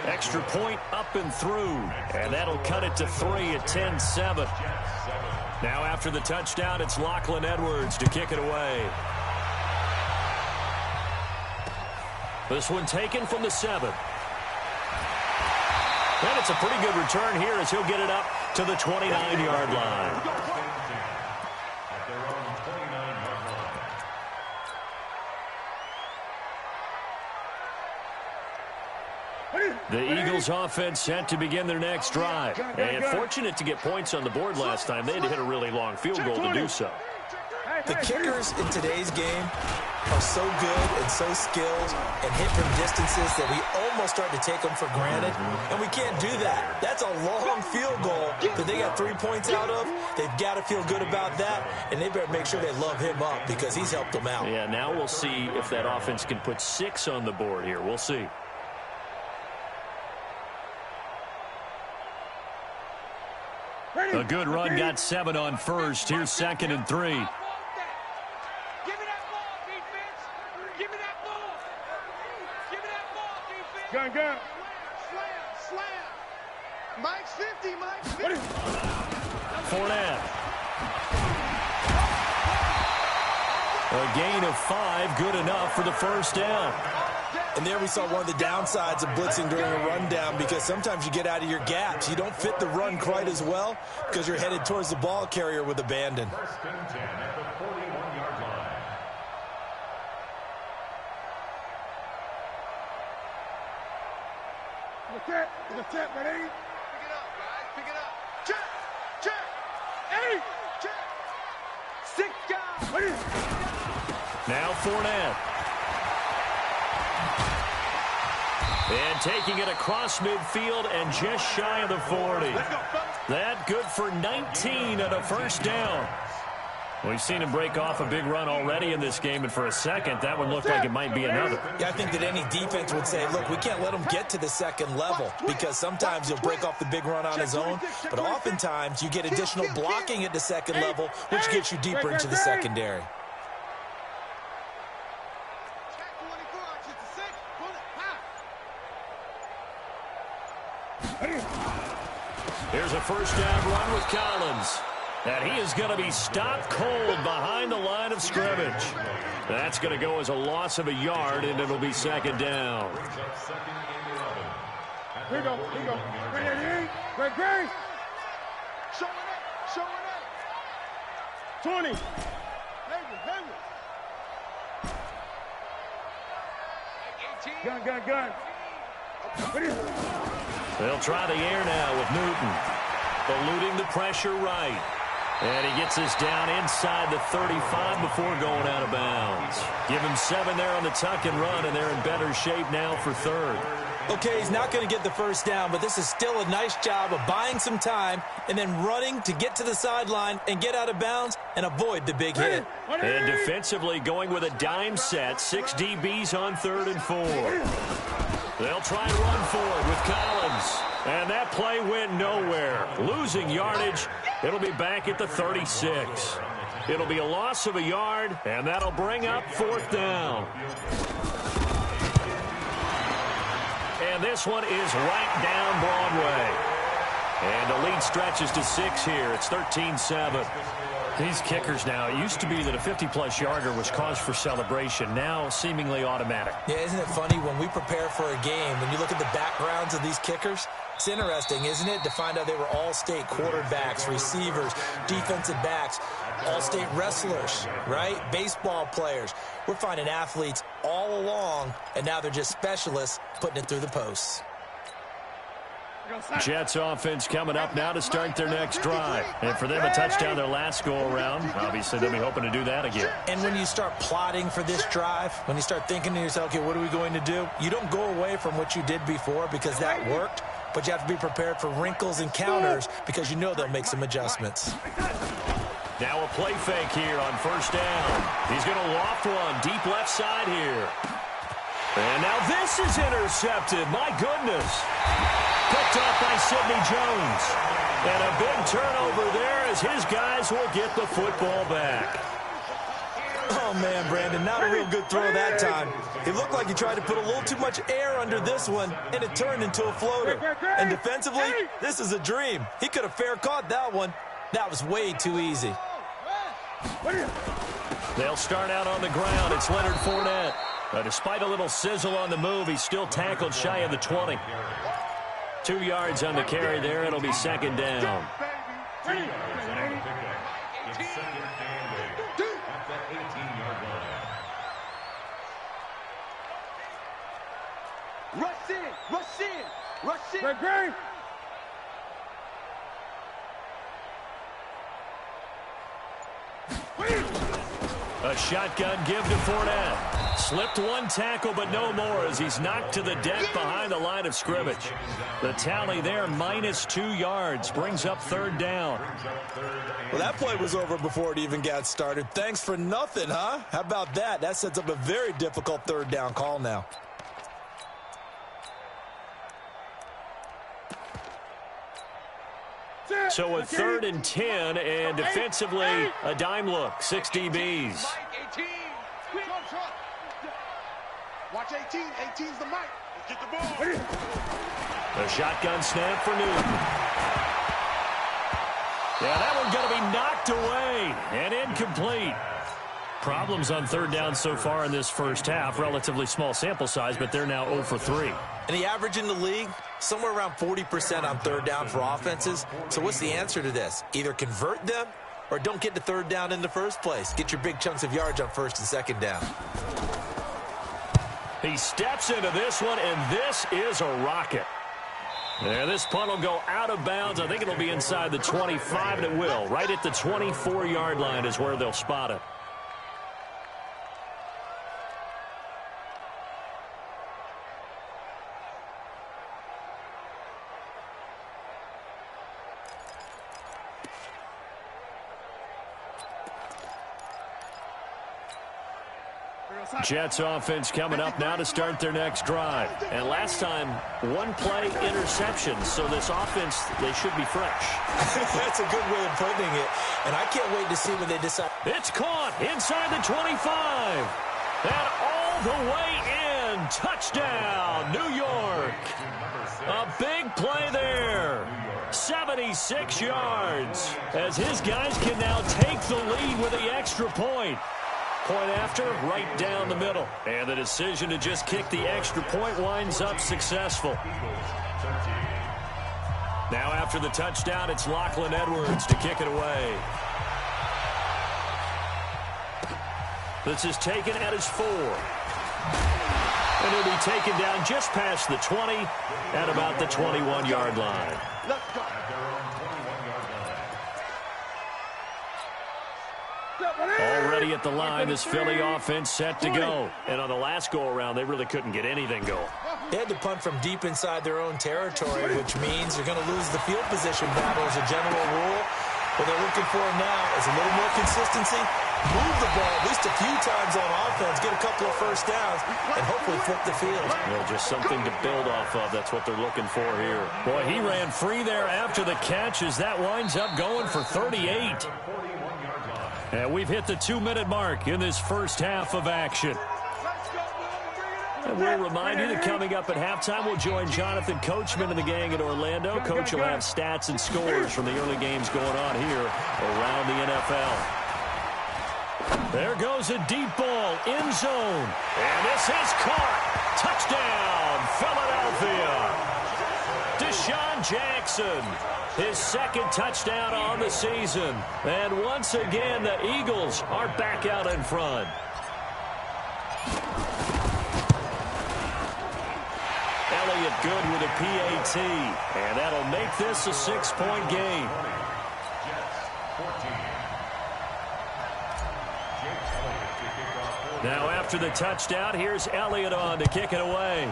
Extra point up and through, and that'll cut it to 3 at 10-7. Now after the touchdown, it's Lachlan Edwards to kick it away. This one taken from the 7. And it's a pretty good return here as he'll get it up to the 29-yard line. The Eagles offense set to begin their next drive. And fortunate to get points on the board last time. They had to hit a really long field goal to do so. Hey, The kickers in today's game are so good and so skilled and hit from distances that we almost start to take them for granted, and we can't do that. That's a long field goal that they got 3 points out of. They've got to feel good about that, and they better make sure they love him up because he's helped them out. Yeah, now we'll see if that offense can put 6 on the board here. We'll see. A good run got 7 on first. Here's 2nd and 3. Give me that ball, defense. Give me that ball. Give me that ball, defense. Gun. Slam. Mike's 50, Mike's 50. Fournette. A gain of 5, good enough for the first down. And there we saw one of the downsides of blitzing during a rundown, because sometimes you get out of your gaps. You don't fit the run quite as well because you're headed towards the ball carrier with abandon. First and 10 at the 41-yard line. The tip, ready? Pick it up, guys. Pick it up. Check. 8. Check. 6 guys. Now Fournette. And taking it across midfield and just shy of the 40. That good for 19 and a first down. We've seen him break off a big run already in this game, and for a second, that one looked like it might be another. Yeah, I think that any defense would say, look, we can't let him get to the second level, because sometimes he'll break off the big run on his own, but oftentimes you get additional blocking at the second level, which gets you deeper into the secondary. Here's a first down run with Collins. And he is going to be stopped cold behind the line of scrimmage. That's going to go as a loss of a yard, and it'll be 2nd down. Here we go. Great. Showing up. 20. Hey, 18. Gun. They'll try the air now with Newton. Eluding the pressure right. And he gets us down inside the 35 before going out of bounds. Give him 7 there on the tuck and run, and they're in better shape now for 3rd. Okay, he's not going to get the first down, but this is still a nice job of buying some time and then running to get to the sideline and get out of bounds and avoid the big hit. And defensively going with a dime set, 6 DBs on 3rd and 4. They'll try and run for it with Collins. And that play went nowhere. Losing yardage. It'll be back at the 36. It'll be a loss of a yard, and that'll bring up 4th down. And this one is right down Broadway. And the lead stretches to 6 here. It's 13-7. These kickers now, it used to be that a 50-plus yarder was cause for celebration. Now seemingly automatic. Yeah, isn't it funny when we prepare for a game, when you look at the backgrounds of these kickers? It's interesting, isn't it, to find out they were all-state quarterbacks, receivers, defensive backs, all-state wrestlers, right? Baseball players. We're finding athletes all along, and now they're just specialists putting it through the posts. Jets offense coming up now to start their next drive. And for them, a touchdown their last go-around. Obviously, they'll be hoping to do that again. And when you start plotting for this drive, when you start thinking to yourself, okay, what are we going to do? You don't go away from what you did before because that worked, but you have to be prepared for wrinkles and counters because you know they'll make some adjustments. Now a play fake here on first down. He's going to loft one deep left side here. And now this is intercepted. My goodness. Picked off by Sidney Jones. And a big turnover there as his guys will get the football back. Oh, man, Brandon, not a real good throw that time. It looked like he tried to put a little too much air under this one, and it turned into a floater. And defensively, this is a dream. He could have fair caught that one. That was way too easy. They'll start out on the ground. It's Leonard Fournette. Despite a little sizzle on the move, he's still tackled shy of the 20. 2 yards on the carry there. It'll be 2nd down. Rush in. Great. A shotgun give to Fournette. Slipped one tackle, but no more as he's knocked to the deck behind the line of scrimmage. The tally there, -2 yards, brings up 3rd down. Well, that play was over before it even got started. Thanks for nothing, huh? How about that? That sets up a very difficult 3rd down call now. So a 3rd and 10, and defensively, a dime look, 6 DBs. Watch 18. 18's the mic. Get the ball. A shotgun snap for Newton. Yeah, that one's going to be knocked away and incomplete. Problems on 3rd down so far in this first half. Relatively small sample size, but they're now 0 for 3. And the average in the league, somewhere around 40% on 3rd down for offenses. So what's the answer to this? Either convert them or don't get to 3rd down in the first place. Get your big chunks of yards on 1st and 2nd down. He steps into this one, and this is a rocket. There, this punt will go out of bounds. I think it'll be inside the 25, and it will. Right at the 24-yard line is where they'll spot it. Jets offense coming up now to start their next drive. And last time, 1-play interception. So this offense, they should be fresh. That's a good way of putting it. And I can't wait to see when they decide. It's caught inside the 25. And all the way in. Touchdown, New York. A big play there. 76 yards. As his guys can now take the lead with the extra point. Point after, right down the middle. And the decision to just kick the extra point winds up successful. Now after the touchdown, it's Lachlan Edwards to kick it away. This is taken at his 4. And it'll be taken down just past the 20 at about the 21-yard line. Let's go. Already at the line, this Philly offense set to go. And on the last go-around, they really couldn't get anything going. They had to punt from deep inside their own territory, which means you're going to lose the field position battle as a general rule. What they're looking for now is a little more consistency, move the ball at least a few times on offense, get a couple of first downs, and hopefully flip the field. Well, just something to build off of. That's what they're looking for here. Boy, he ran free there after the catch as that winds up going for 38. And we've hit the 2-minute mark in this first half of action. And we'll remind you that coming up at halftime, we'll join Jonathan Coachman and the gang at Orlando. Coach will have stats and scores from the early games going on here around the NFL. There goes a deep ball, end zone. And this is caught. Touchdown, Philadelphia. Deshaun Jackson. His 2nd touchdown on the season. And once again, the Eagles are back out in front. Elliott good with a PAT. And that'll make this a 6-point game. Now after the touchdown, here's Elliott on to kick it away.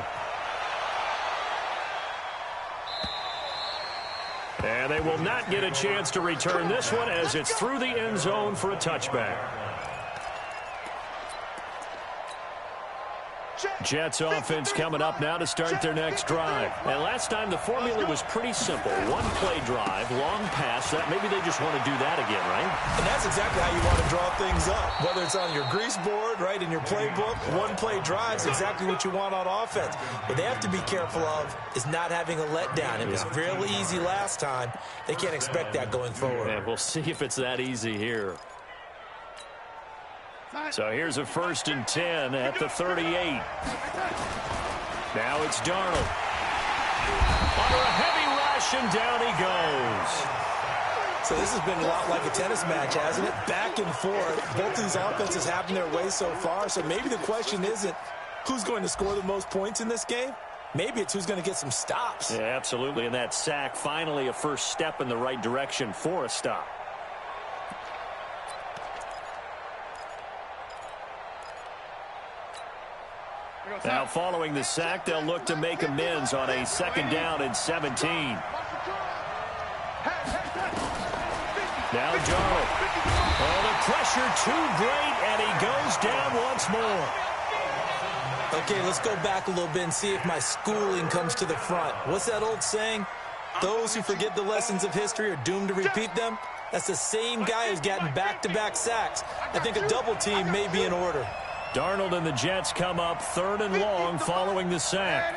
And they will not get a chance to return this one as it's through the end zone for a touchback. Jets offense coming up now to start their next drive. And last time the formula was pretty simple. 1-play drive, long pass. Maybe they just want to do that again, right? And that's exactly how you want to draw things up. Whether it's on your grease board, right, in your playbook, 1-play drive's exactly what you want on offense. What they have to be careful of is not having a letdown. It was real easy last time. They can't expect that going forward. And we'll see if it's that easy here. So here's a 1st and 10 at the 38. Now it's Darnold. Under a heavy rush, and down he goes. So this has been a lot like a tennis match, hasn't it? Back and forth. Both these offenses having their way so far. So maybe the question isn't who's going to score the most points in this game. Maybe it's who's going to get some stops. Yeah, absolutely. And that sack, finally a first step in the right direction for a stop. Now following the sack, they'll look to make amends on a 2nd down and 17. Now Darnold. Oh, the pressure too great, and he goes down once more. Okay, let's go back a little bit and see if my schooling comes to the front. What's that old saying? Those who forget the lessons of history are doomed to repeat them. That's the same guy who's gotten back-to-back sacks. I think a double team may be in order. Darnold and the Jets come up 3rd and long following the sack.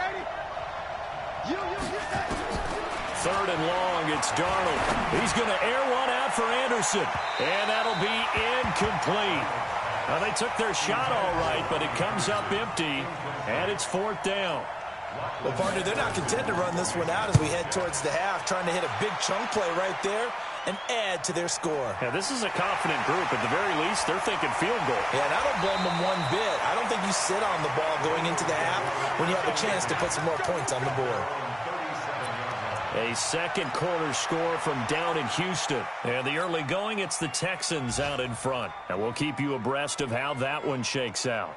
3rd and long, it's Darnold. He's going to air one out for Anderson, and that'll be incomplete. Now, they took their shot all right, but it comes up empty, and it's 4th down. Well, partner, they're not content to run this one out as we head towards the half, trying to hit a big chunk play right there and add to their score. Yeah, this is a confident group. At the very least, they're thinking field goal. Yeah, and I don't blame them one bit. I don't think you sit on the ball going into the half when you have a chance to put some more points on the board. A 2nd quarter score from down in Houston. And the early going, it's the Texans out in front. And we'll keep you abreast of how that one shakes out.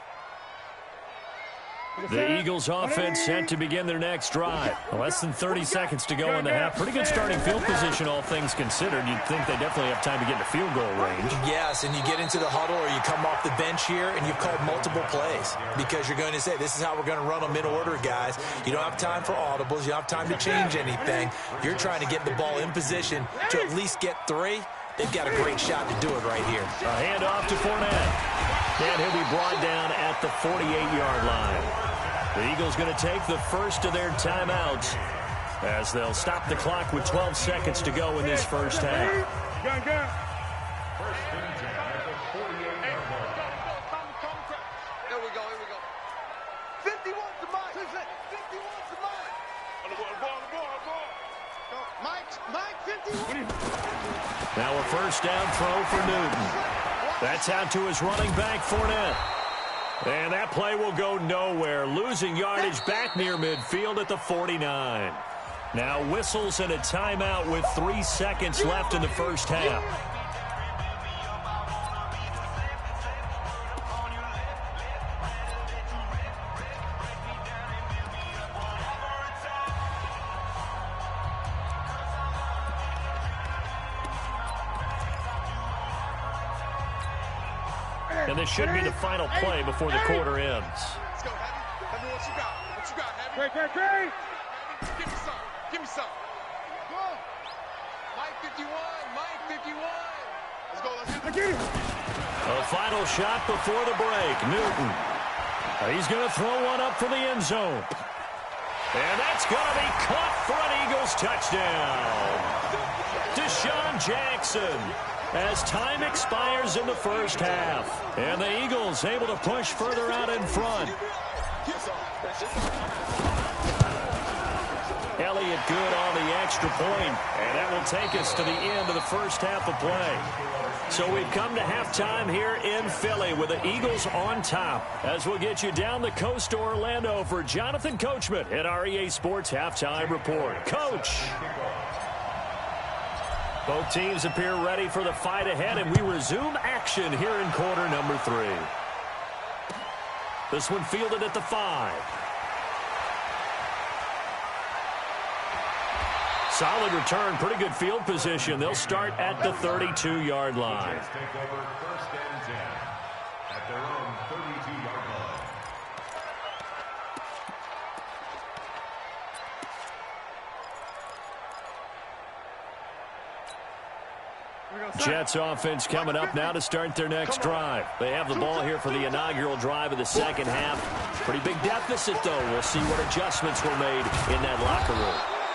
The Eagles offense set to begin their next drive. Less than 30 seconds to go in the half. Pretty good starting field position, all things considered. You'd think they definitely have time to get to field goal range. Yes, and you get into the huddle or you come off the bench here and you've called multiple plays because you're going to say, this is how we're going to run them in order, guys. You don't have time for audibles. You don't have time to change anything. You're trying to get the ball in position to at least get 3. They've got a great shot to do it right here. A handoff to Fournette. And he'll be brought down at the 48-yard line. The Eagles going to take the first of their timeouts as they'll stop the clock with 12 seconds to go in this first half. Gun. First and 10 at the 48-yard line. Here we go. 51 to Mike. 51 to Mike. Mike, 51. Now a first down throw for Newton. That's out to his running back, Fournette. And that play will go nowhere, losing yardage back near midfield at the 49. Now whistles and a timeout with 3 seconds left in the first half. And this should be the final play before the quarter ends. Let's go, Heavy. What you got? Heavy? Great. Give me some. Go. Mike 51. Let's go. A final shot before the break. Newton. He's going to throw one up for the end zone. And that's going to be caught for an Eagles touchdown. Deshaun Jackson. As time expires in the first half. And the Eagles able to push further out in front. Elliott good on the extra point. And that will take us to the end of the first half of play. So we've come to halftime here in Philly with the Eagles on top. As we'll get you down the coast to Orlando for Jonathan Coachman at our EA Sports Halftime Report. Coach! Both teams appear ready for the fight ahead, and we resume action here in quarter number 3. This one fielded at the 5. Solid return, pretty good field position. They'll start at the 32-yard line. Jets take over first and 10 at their own 32-yard line. Jets offense coming up now to start their next drive. They have the ball here for the inaugural drive of the second half. Pretty big deficit, though. We'll see what adjustments were made in that locker room.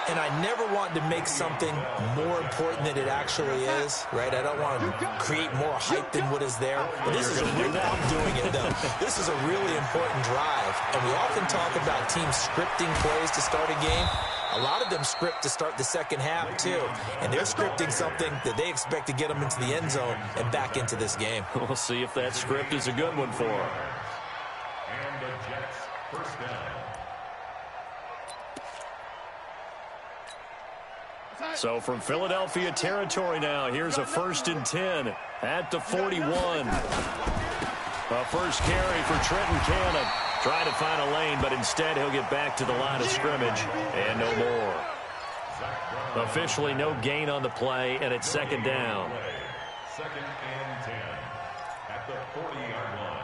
And I never want to make something more important than it actually is, right? I don't want to create more hype than what is there. But this is a really, I'm doing it, though. This is a really important drive. And we often talk about teams scripting plays to start a game. A lot of them script to start the second half, too. And they're scripting something that they expect to get them into the end zone and back into this game. We'll see if that script is a good one for them. And the Jets first down. So from Philadelphia territory now, here's a 1st and 10 at the 41. A first carry for Trenton Cannon. Trying to find a lane, but instead he'll get back to the line of scrimmage and no more. Officially no gain on the play, and it's second down. Second and 10 at the 40-yard line.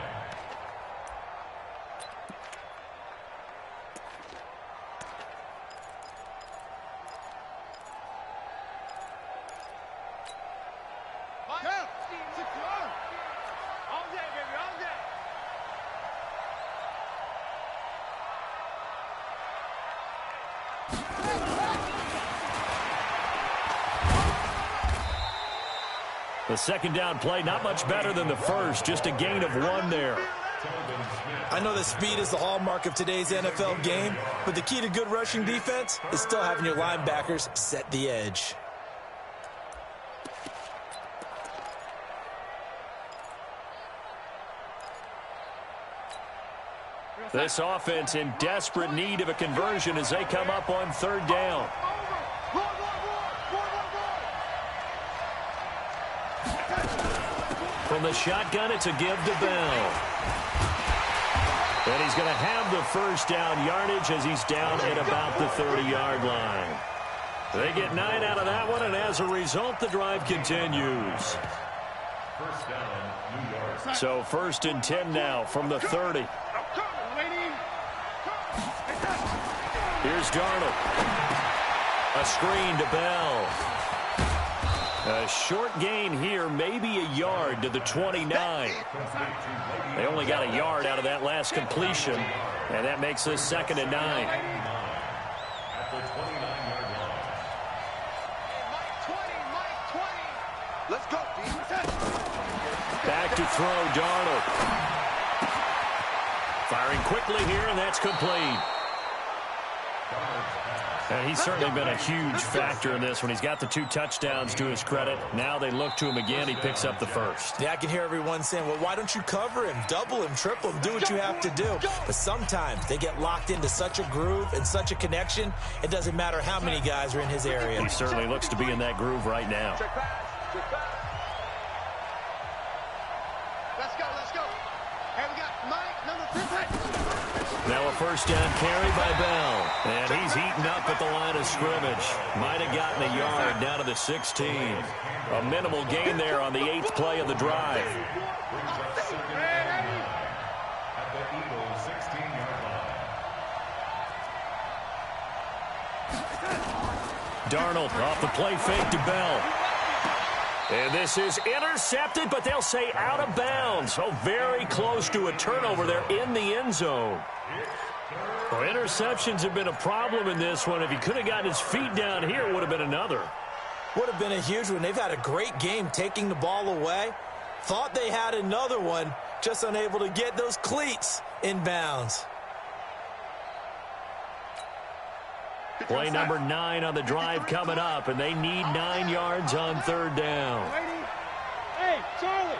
The second down play, not much better than the first, just a gain of 1 there. I know that speed is the hallmark of today's NFL game, but the key to good rushing defense is still having your linebackers set the edge. This offense in desperate need of a conversion as they come up on third down. From the shotgun, it's a give to Bell. And he's going to have the first down yardage as he's down at about the 30-yard line. They get 9 out of that one, and as a result, the drive continues. First down, New York. So first and 10 now from the 30. Here's Darnold. A screen to Bell. A short gain here, maybe a yard to the 29. They only got a yard out of that last completion, and that makes this second and 9. At the 29-yard line. Let's go, Back to throw, Darnold. Firing quickly here, and that's complete. And he's certainly been a huge factor in this when he's got the 2 touchdowns to his credit. Now they look to him again. He picks up the first. Yeah, I can hear everyone saying, well, why don't you cover him, double him, triple him, do what you have to do. But sometimes they get locked into such a groove and such a connection, it doesn't matter how many guys are in his area. He certainly looks to be in that groove right now. Let's go, let's go. Hey, we got Mike, number 15. Now a first down carry by Bell. And he's eaten up at the line of scrimmage. Might have gotten a yard down to the 16. A minimal gain there on the 8th play of the drive. At the Eagles' 16-yard line. Darnold off the play fake to Bell. And this is intercepted, but they'll say out of bounds. Oh, very close to a turnover there in the end zone. Well, interceptions have been a problem in this one. If he could have gotten his feet down here, it would have been another. Would have been a huge one. They've had a great game taking the ball away. Thought they had another one, just unable to get those cleats in bounds. Play number 9 on the drive coming up, and they need 9 yards on third down. Hey, Charlie.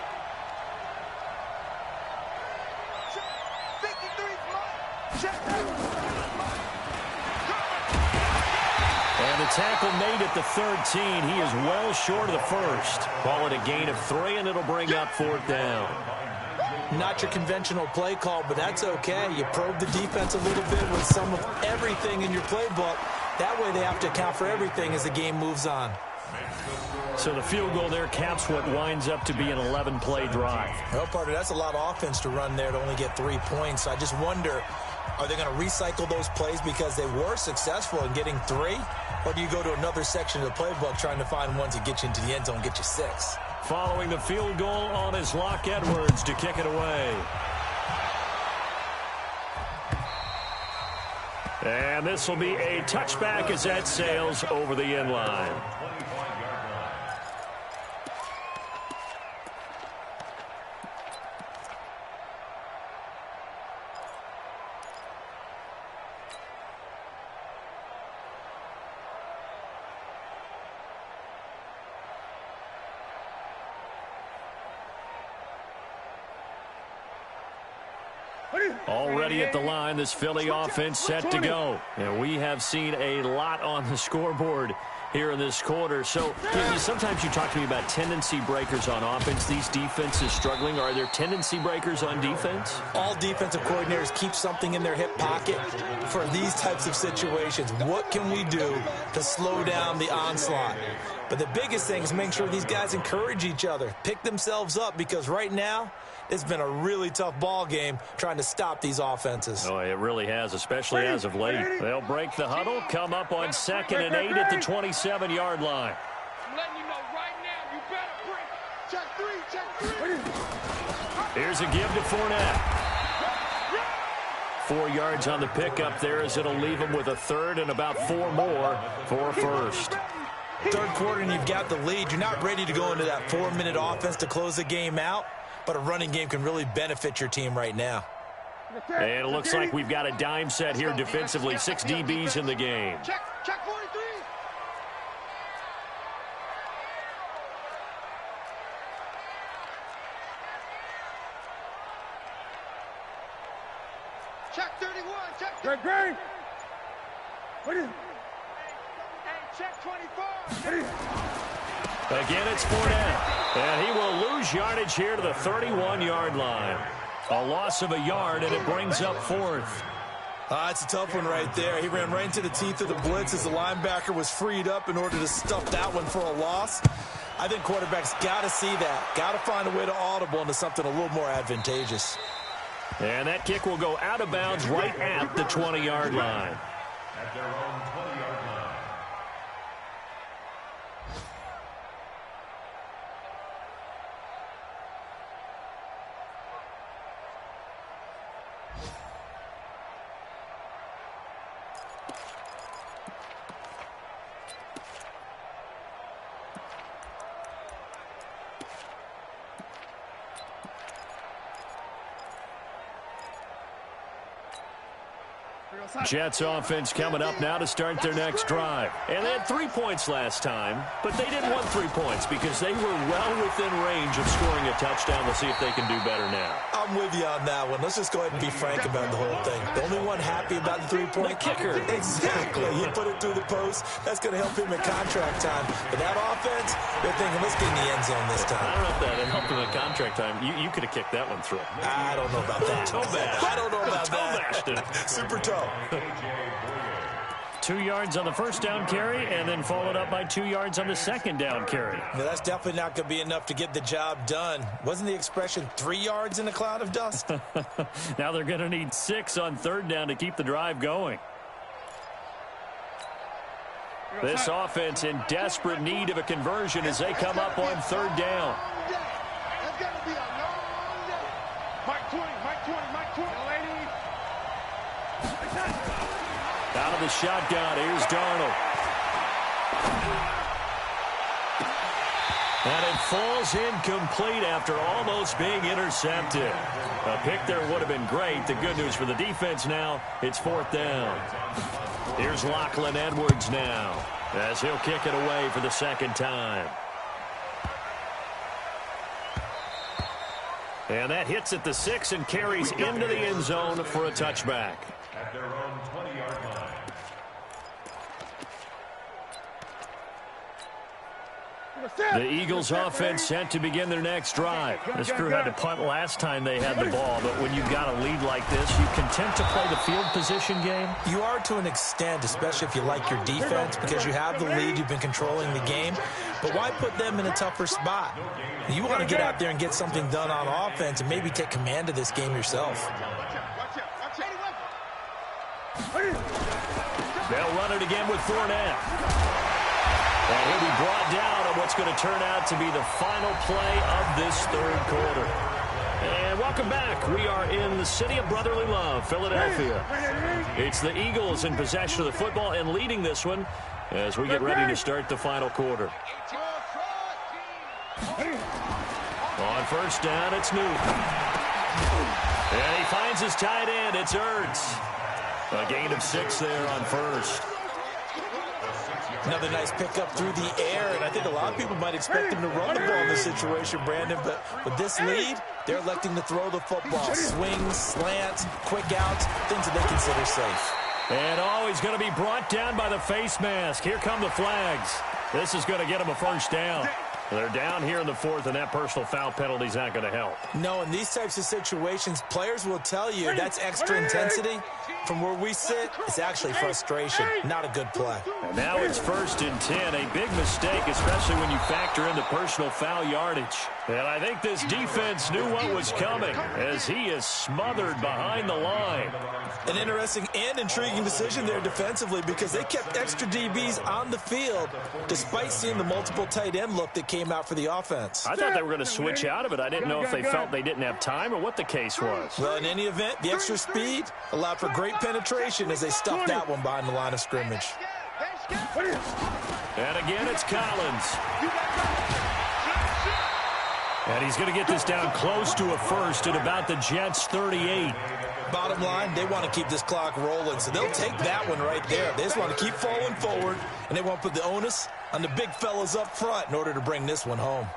And the tackle made at the 13. He is well short of the first. Call it a gain of 3, and it'll bring up fourth down. Not your conventional play call, but that's okay. You probe the defense a little bit with some of everything in your playbook. That way they have to account for everything as the game moves on. So the field goal there caps what winds up to be an 11-play drive. Well, partner, that's a lot of offense to run there to only get 3 points. I just wonder, are they going to recycle those plays because they were successful in getting 3? Or do you go to another section of the playbook trying to find ones that get you into the end zone and get you 6? Following the field goal on is Locke Edwards to kick it away. And this will be a touchback as that sails over the end line. Already at the line, this Philly offense set to go. And we have seen a lot on the scoreboard here in this quarter. So sometimes you talk to me about tendency breakers on offense. These defenses struggling. Are there tendency breakers on defense? All defensive coordinators keep something in their hip pocket for these types of situations. What can we do to slow down the onslaught? But the biggest thing is making sure these guys encourage each other, pick themselves up, because right now it's been a really tough ball game trying to stop these offenses. Oh, it really has, especially as of late. They'll break the huddle, come up on 2nd and 8 at the 27-yard line. I'm letting you know right now, you better break. Check three. Here's a give to Fournette. 4 yards on the pickup there, as it'll leave him with a third and about 4 more for a first. Third quarter and you've got the lead. You're not ready to go into that 4-minute offense to close the game out, but a running game can really benefit your team right now. And it looks like we've got a dime set here defensively. 6 DBs in the game. Check 43. Check 31. Check. Great. What is it? Check 24. Again, it's Fournette. And he will lose yardage here to the 31-yard line. A loss of a yard, and it brings up 4th. It's a tough one right there. He ran right into the teeth of the blitz as the linebacker was freed up in order to stuff that one for a loss. I think quarterbacks got to see that. Got to find a way to audible into something a little more advantageous. And that kick will go out of bounds right at the 20-yard line. At their own 20-yard line. Jets offense coming up now to start their next drive. And they had 3 points last time, but they didn't want 3 points because they were well within range of scoring a touchdown. We'll see if they can do better now. I'm with you on that one. Let's just go ahead and be frank about the whole thing. The only one happy about the 3-point kicker. Exactly. He put it through the post. That's going to help him in contract time. But that offense, they're thinking, let's get in the end zone this time. I don't know if that helped him in contract time. You could have kicked that one through. I don't know about that. I don't know about that. Super toe. 2 yards on the first down carry, and then followed up by 2 yards on the second down carry. Now, that's definitely not going to be enough to get the job done. Wasn't the expression 3 yards in a cloud of dust? Now they're going to need 6 on third down to keep the drive going. This offense in desperate need of a conversion as they come up on third down. That's got to be a long day. Mike 20. Out of the shotgun, here's Darnold. And it falls incomplete after almost being intercepted. A pick there would have been great. The good news for the defense now, it's 4th down. Here's Lachlan Edwards now, as he'll kick it away for the second time. And that hits at the 6 and carries into the end zone for a touchback. At their own 20-yard line. The Eagles offense set to begin their next drive. This crew had to punt last time they had the ball, but when you've got a lead like this, you content to play the field position game? You are to an extent, especially if you like your defense, because you have the lead, you've been controlling the game. But why put them in a tougher spot? You want to get out there and get something done on offense and maybe take command of this game yourself. They'll run it again with Fournette. And he'll be brought down on what's going to turn out to be the final play of this third quarter. And welcome back. We are in the city of brotherly love, Philadelphia. It's the Eagles in possession of the football and leading this one as we get ready to start the final quarter. On first down, it's Newton. And he finds his tight end. It's Ertz. A gain of 6 there on first. Another nice pickup through the air, and I think a lot of people might expect him to run the ball in this situation, Brandon, but with this lead, they're electing to throw the football. Swings, slants, quick outs, things that they consider safe. And, he's going to be brought down by the face mask. Here come the flags. This is going to get him a first down. They're down here in the fourth, and that personal foul penalty is not going to help. No, in these types of situations, players will tell you that's extra intensity. From where we sit, it's actually frustration, not a good play. And now it's 1st and 10, a big mistake, especially when you factor in the personal foul yardage. And I think this defense knew what was coming as he is smothered behind the line. An interesting and intriguing decision there defensively because they kept extra DBs on the field despite seeing the multiple tight end look that came out for the offense. I thought they were going to switch out of it. I didn't know if they felt they didn't have time or what the case was. Well, in any event, the extra speed allowed for great penetration as they stuffed that one behind the line of scrimmage. And again, it's Collins. And he's going to get this down close to a first at about the Jets' 38. Bottom line, they want to keep this clock rolling, so they'll take that one right there. They just want to keep falling forward, and they want to put the onus on the big fellas up front in order to bring this one home.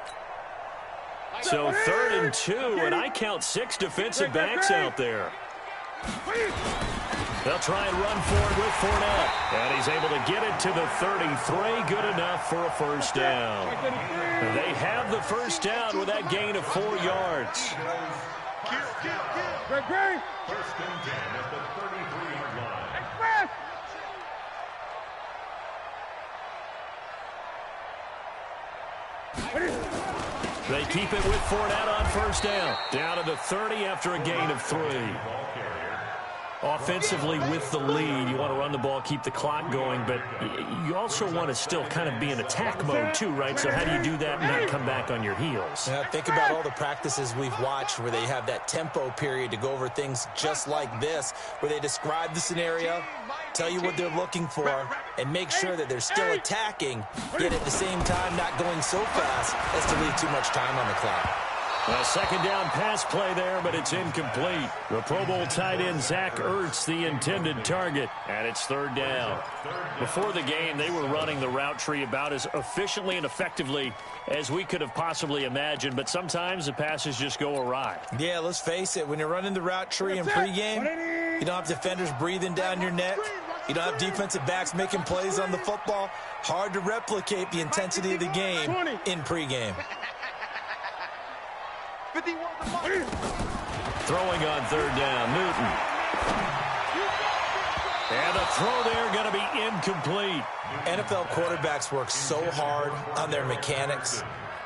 So 3rd and 2, and I count 6 defensive backs out there. They'll try and run forward with Fournette. And he's able to get it to the 33. Good enough for a first down. They have the first down with that gain of 4 yards. First and 10 at the 33-yard line. They keep it with Fournette on first down. Down to the 30 after a gain of 3. Offensively with the lead, you want to run the ball, keep the clock going, but you also want to still kind of be in attack mode too, right? So how do you do that and not come back on your heels? Yeah, think about all the practices we've watched where they have that tempo period to go over things just like this, where they describe the scenario, tell you what they're looking for, and make sure that they're still attacking, yet at the same time not going so fast as to leave too much time on the clock. A second down pass play there, but it's incomplete. The Pro Bowl tight end Zach Ertz, the intended target, and it's 3rd down. Before the game, they were running the route tree about as efficiently and effectively as we could have possibly imagined, but sometimes the passes just go awry. Yeah, let's face it, when you're running the route tree in pregame, you don't have defenders breathing down your neck. You don't have defensive backs making plays on the football. Hard to replicate the intensity of the game in pregame. Throwing on 3rd down, Newton. And the throw there going to be incomplete. NFL quarterbacks work so hard on their mechanics,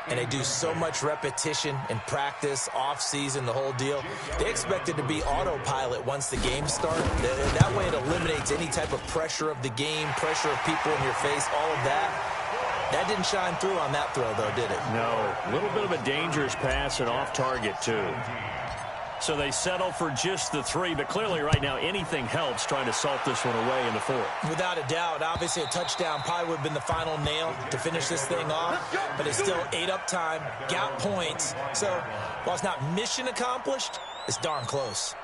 and they do so much repetition in practice, off-season, the whole deal. They expect it to be autopilot once the game starts. That way it eliminates any type of pressure of the game, pressure of people in your face, all of that. That didn't shine through on that throw, though, did it? No. A little bit of a dangerous pass and off target, too. So they settle for just the 3, but clearly right now anything helps trying to salt this one away in the 4th. Without a doubt. Obviously a touchdown probably would have been the final nail to finish this thing off, but it's still ate up time, got points. So while it's not mission accomplished, it's darn close.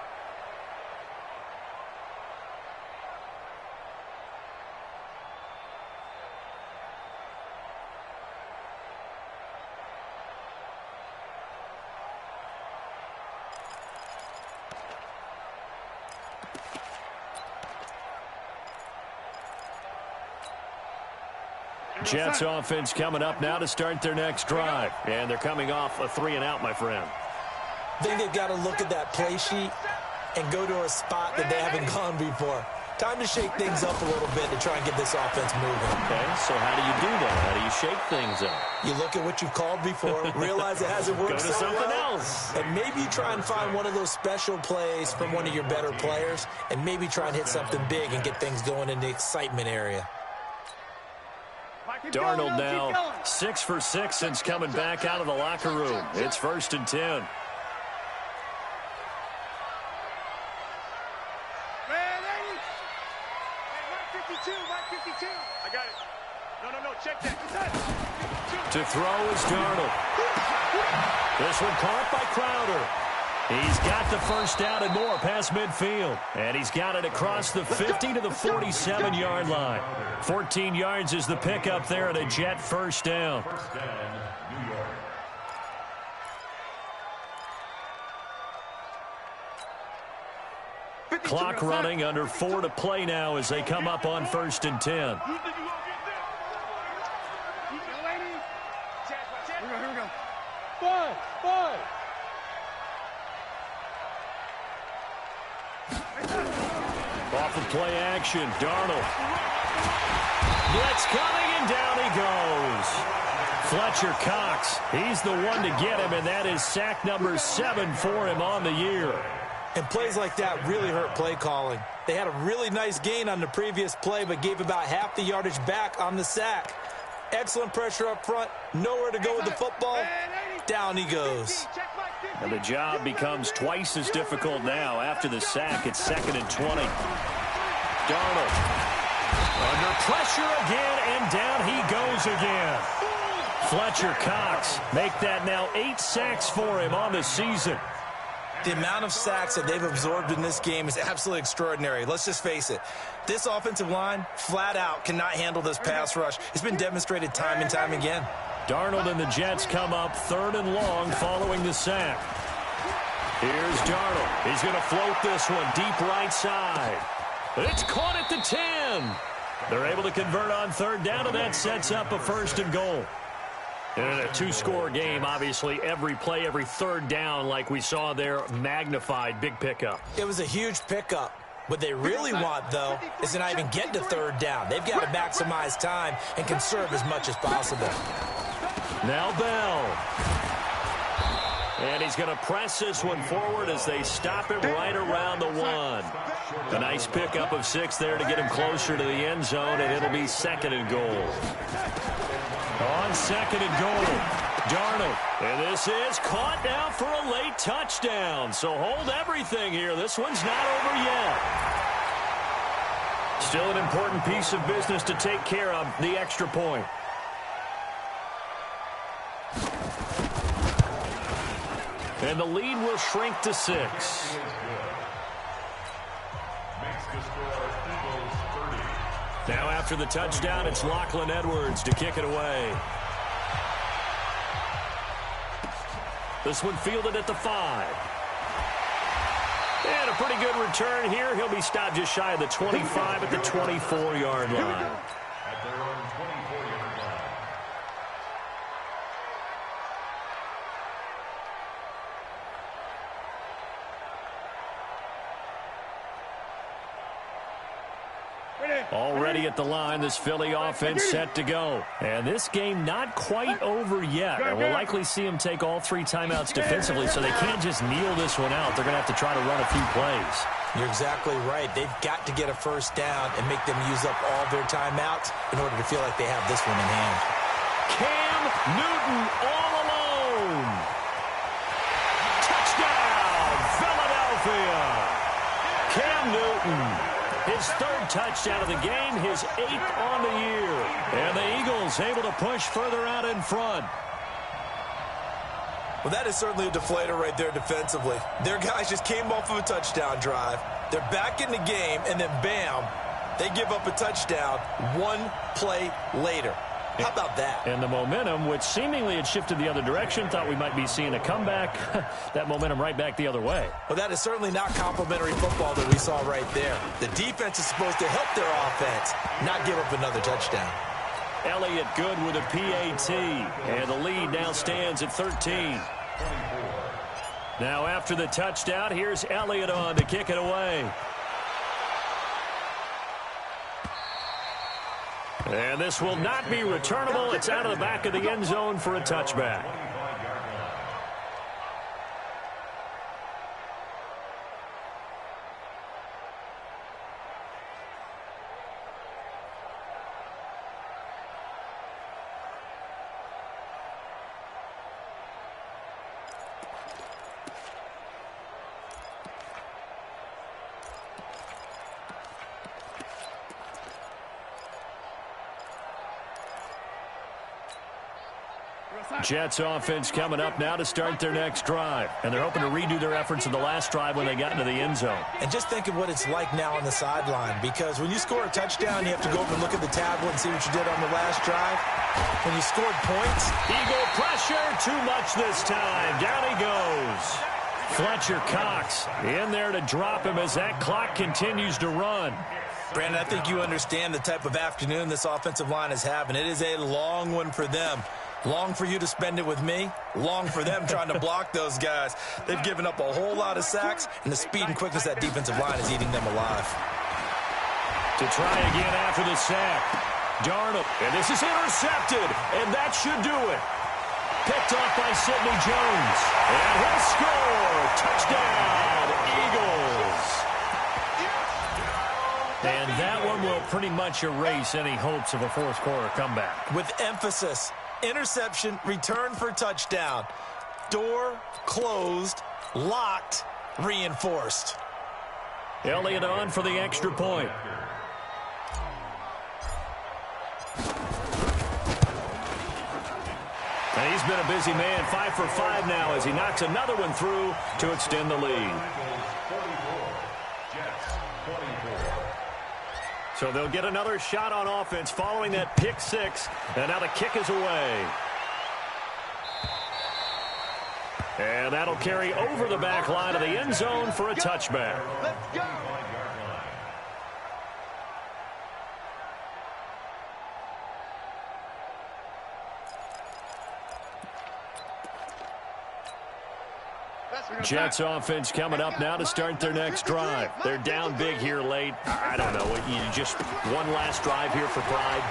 Jets offense coming up now to start their next drive. And they're coming off a 3-and-out, my friend. I think they've got to look at that play sheet and go to a spot that they haven't gone before. Time to shake things up a little bit to try and get this offense moving. Okay, so how do you do that? How do you shake things up? You look at what you've called before, realize it hasn't worked Go to so something well, else. and maybe you try and find one of those special plays from one of your better players, and maybe try and hit something big and get things going in the excitement area. Darnold now 6 for 6 since coming back out of the locker room. It's 1st and 10. Man, hey, Mike 52, Mike 52. I got it. No, check that. To throw is Darnold. This one caught by Crowder. He's got the first down and more past midfield. And he's got it across the 50 to the 47-yard line. 14 yards is the pickup there at a Jet first down. First down, New York. Clock running, under 4 to play now as they come up on 1st and 10. Here we go. Five. Off of play action, Darnold. Blitz coming, and down he goes. Fletcher Cox, he's the one to get him, and that is sack number 7 for him on the year. And plays like that really hurt play calling. They had a really nice gain on the previous play, but gave about half the yardage back on the sack. Excellent pressure up front, nowhere to go with the football. Down he goes. And the job becomes twice as difficult now. After the sack, it's 2nd and 20. Darnold under pressure again, and down he goes again. Fletcher Cox make that now 8 sacks for him on the season. The amount of sacks that they've absorbed in this game is absolutely extraordinary. Let's just face it. This offensive line, flat out, cannot handle this pass rush. It's been demonstrated time and time again. Darnold and the Jets come up 3rd and long following the sack. Here's Darnold. He's going to float this one deep right side. It's caught at the 10. They're able to convert on 3rd down, and that sets up a 1st and goal. And in a 2-score game, obviously, every play, every 3rd down, like we saw there, magnified. Big pickup. It was a huge pickup. What they really want, though, is to not even get to 3rd down. They've got to maximize time and conserve as much as possible. Now Bell. And he's going to press this one forward as they stop him right around the 1. A nice pickup of 6 there to get him closer to the end zone, and it'll be 2nd and goal. On 2nd and goal, Darnold. And this is caught now for a late touchdown. So hold everything here. This one's not over yet. Still an important piece of business to take care of, the extra point. And the lead will shrink to 6. Now after the touchdown, it's Lachlan Edwards to kick it away. This one fielded at the 5. And a pretty good return here. He'll be stopped just shy of the 25 at the 24-yard line. At their own 24-yard line. Already at the line, this Philly offense set to go. And this game not quite over yet. And we'll likely see them take all 3 timeouts defensively, so they can't just kneel this one out. They're going to have to try to run a few plays. You're exactly right. They've got to get a 1st down and make them use up all their timeouts in order to feel like they have this one in hand. Cam Newton all alone. Touchdown, Philadelphia. Cam Newton. His 3rd touchdown of the game, his 8th on the year. And the Eagles able to push further out in front. Well, that is certainly a deflator right there defensively. Their guys just came off of a touchdown drive. They're back in the game, and then bam, they give up a touchdown 1 play later. How about that? And the momentum, which seemingly had shifted the other direction, thought we might be seeing a comeback. That momentum right back the other way. Well, that is certainly not complimentary football that we saw right there. The defense is supposed to help their offense, not give up another touchdown. Elliott good with a PAT. And the lead now stands at 13. Now after the touchdown, here's Elliott on to kick it away. And this will not be returnable. It's out of the back of the end zone for a touchback. Jets offense coming up now to start their next drive. And they're hoping to redo their efforts in the last drive when they got into the end zone. And just think of what it's like now on the sideline, because when you score a touchdown, you have to go over and look at the tablet and see what you did on the last drive. When you scored points. Eagle pressure, too much this time. Down he goes. Fletcher Cox in there to drop him as that clock continues to run. Brandon, I think you understand the type of afternoon this offensive line is having. It is a long one for them. Long for you to spend it with me. Long for them trying to block those guys. They've given up a whole lot of sacks, and the speed and quickness of that defensive line is eating them alive. To try again after the sack. Darnold, and this is intercepted, and that should do it. Picked off by Sidney Jones, and he'll score. Touchdown, Eagles. And that one will pretty much erase any hopes of a fourth quarter comeback. With emphasis, interception, return for touchdown. Door closed, locked, reinforced. Elliott on for the extra point. And he's been a busy man, 5 for 5 now as he knocks another one through to extend the lead. So they'll get another shot on offense following that pick six, and now the kick is away. And that'll carry over the back line of the end zone for a touchback. Let's go. Jets offense coming up now to start their next drive. They're down big here late. I don't know. You just one last drive here for pride.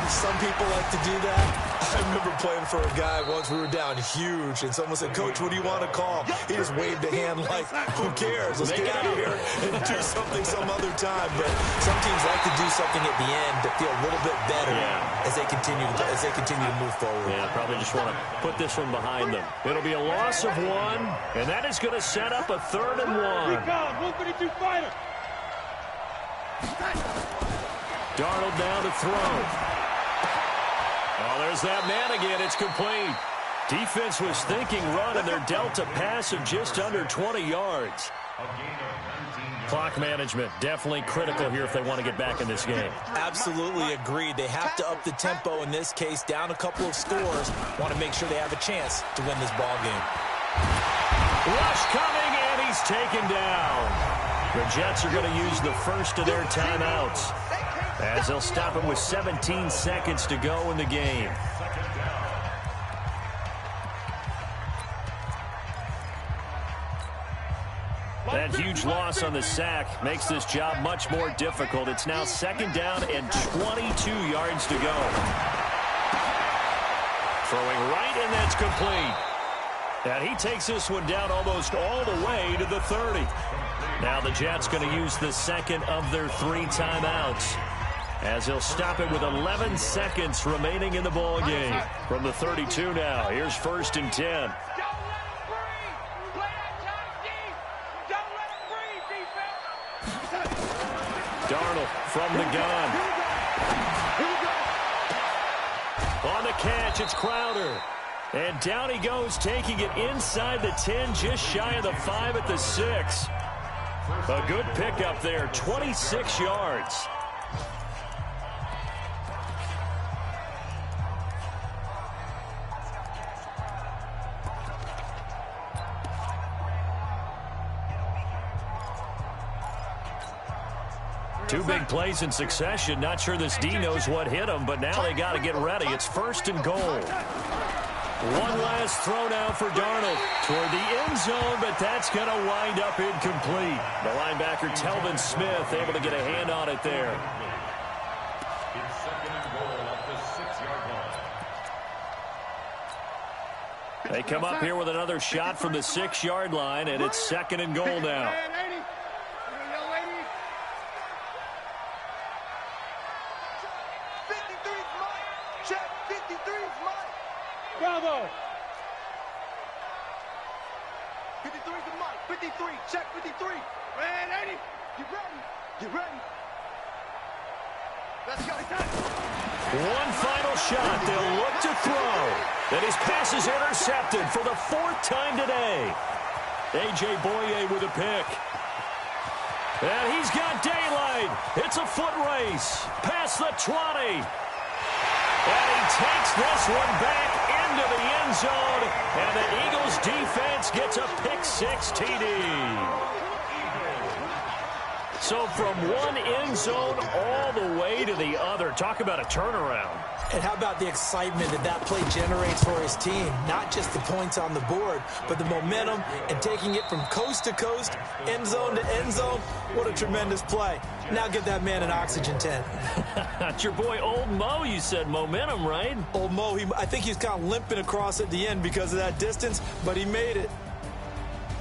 Some people like to do that. I remember playing for a guy once. We were down huge, and someone said, "Coach, what do you want to call?" He just waved a hand like, "Who cares? Let's get out of here and do something some other time." But some teams like to do something at the end to feel a little bit better as they continue to move forward. Yeah, probably just want to put this one behind them. It'll be a loss of 1, and that is going to set up a 3rd and 1. 152 fighter. Darnold down to throw. Oh, there's that man again. It's complete. Defense was thinking run, and they're dealt a pass of just under 20 yards. Clock management definitely critical here if they want to get back in this game. Absolutely agreed. They have to up the tempo in this case, down a couple of scores. Want to make sure they have a chance to win this ball game. Rush coming, and he's taken down. The Jets are going to use the first of their timeouts, as they'll stop him with 17 seconds to go in the game. That huge loss on the sack makes this job much more difficult. It's now 2nd down and 22 yards to go. Throwing right, and that's complete. And he takes this one down almost all the way to the 30. Now the Jets going to use the second of their 3 timeouts, as he'll stop it with 11 seconds remaining in the ball game. From the 32 now, here's 1st and 10. Darnold from the gun. On the catch, it's Crowder. And down he goes, taking it inside the 10, just shy of the 5 at the 6. A good pickup there, 26 yards. Two big plays in succession. Not sure this D knows what hit him, but now they got to get ready. It's 1st and goal. One last throw now for Darnold toward the end zone, but that's going to wind up incomplete. The linebacker, Telvin Smith, able to get a hand on it there. It's 2nd and goal at the 6-yard line. They come up here with another shot from the 6-yard line, and it's 2nd and goal now. 53's the mic. 53. Check 53. Man, 80. Get ready. Get ready. Let's go. One final shot. They'll look to throw. And his pass is intercepted for the 4th time today. A.J. Boye with a pick. And he's got daylight. It's a foot race. Past the 20. And he takes this one back into the end zone. And the Eagles defense gets a pick-6 TD. So from one end zone all the way to the other. Talk about a turnaround. And how about the excitement that that play generates for his team? Not just the points on the board, but the momentum and taking it from coast to coast, end zone to end zone. What a tremendous play. Now get that man an oxygen tent. That's your boy Old Mo, you said. Momentum, right? Old Mo, I think he's kind of limping across at the end because of that distance, but he made it.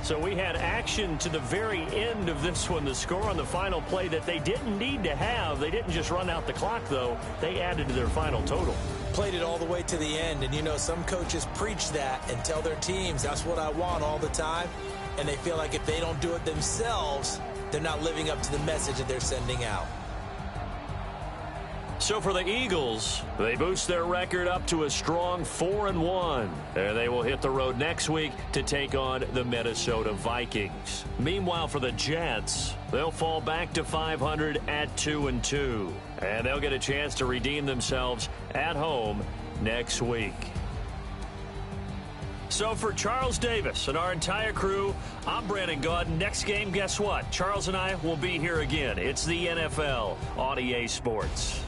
So we had action to the very end of this one. The score on the final play that they didn't need to have. They didn't just run out the clock, though. They added to their final total. Played it all the way to the end. And, you know, some coaches preach that and tell their teams, that's what I want all the time. And they feel like if they don't do it themselves, they're not living up to the message that they're sending out. So for the Eagles, they boost their record up to a strong 4-1. And they will hit the road next week to take on the Minnesota Vikings. Meanwhile, for the Jets, they'll fall back to 500 at 2-2. And they'll get a chance to redeem themselves at home next week. So for Charles Davis and our entire crew, I'm Brandon Gaudin. Next game, guess what? Charles and I will be here again. It's the NFL on EA Sports.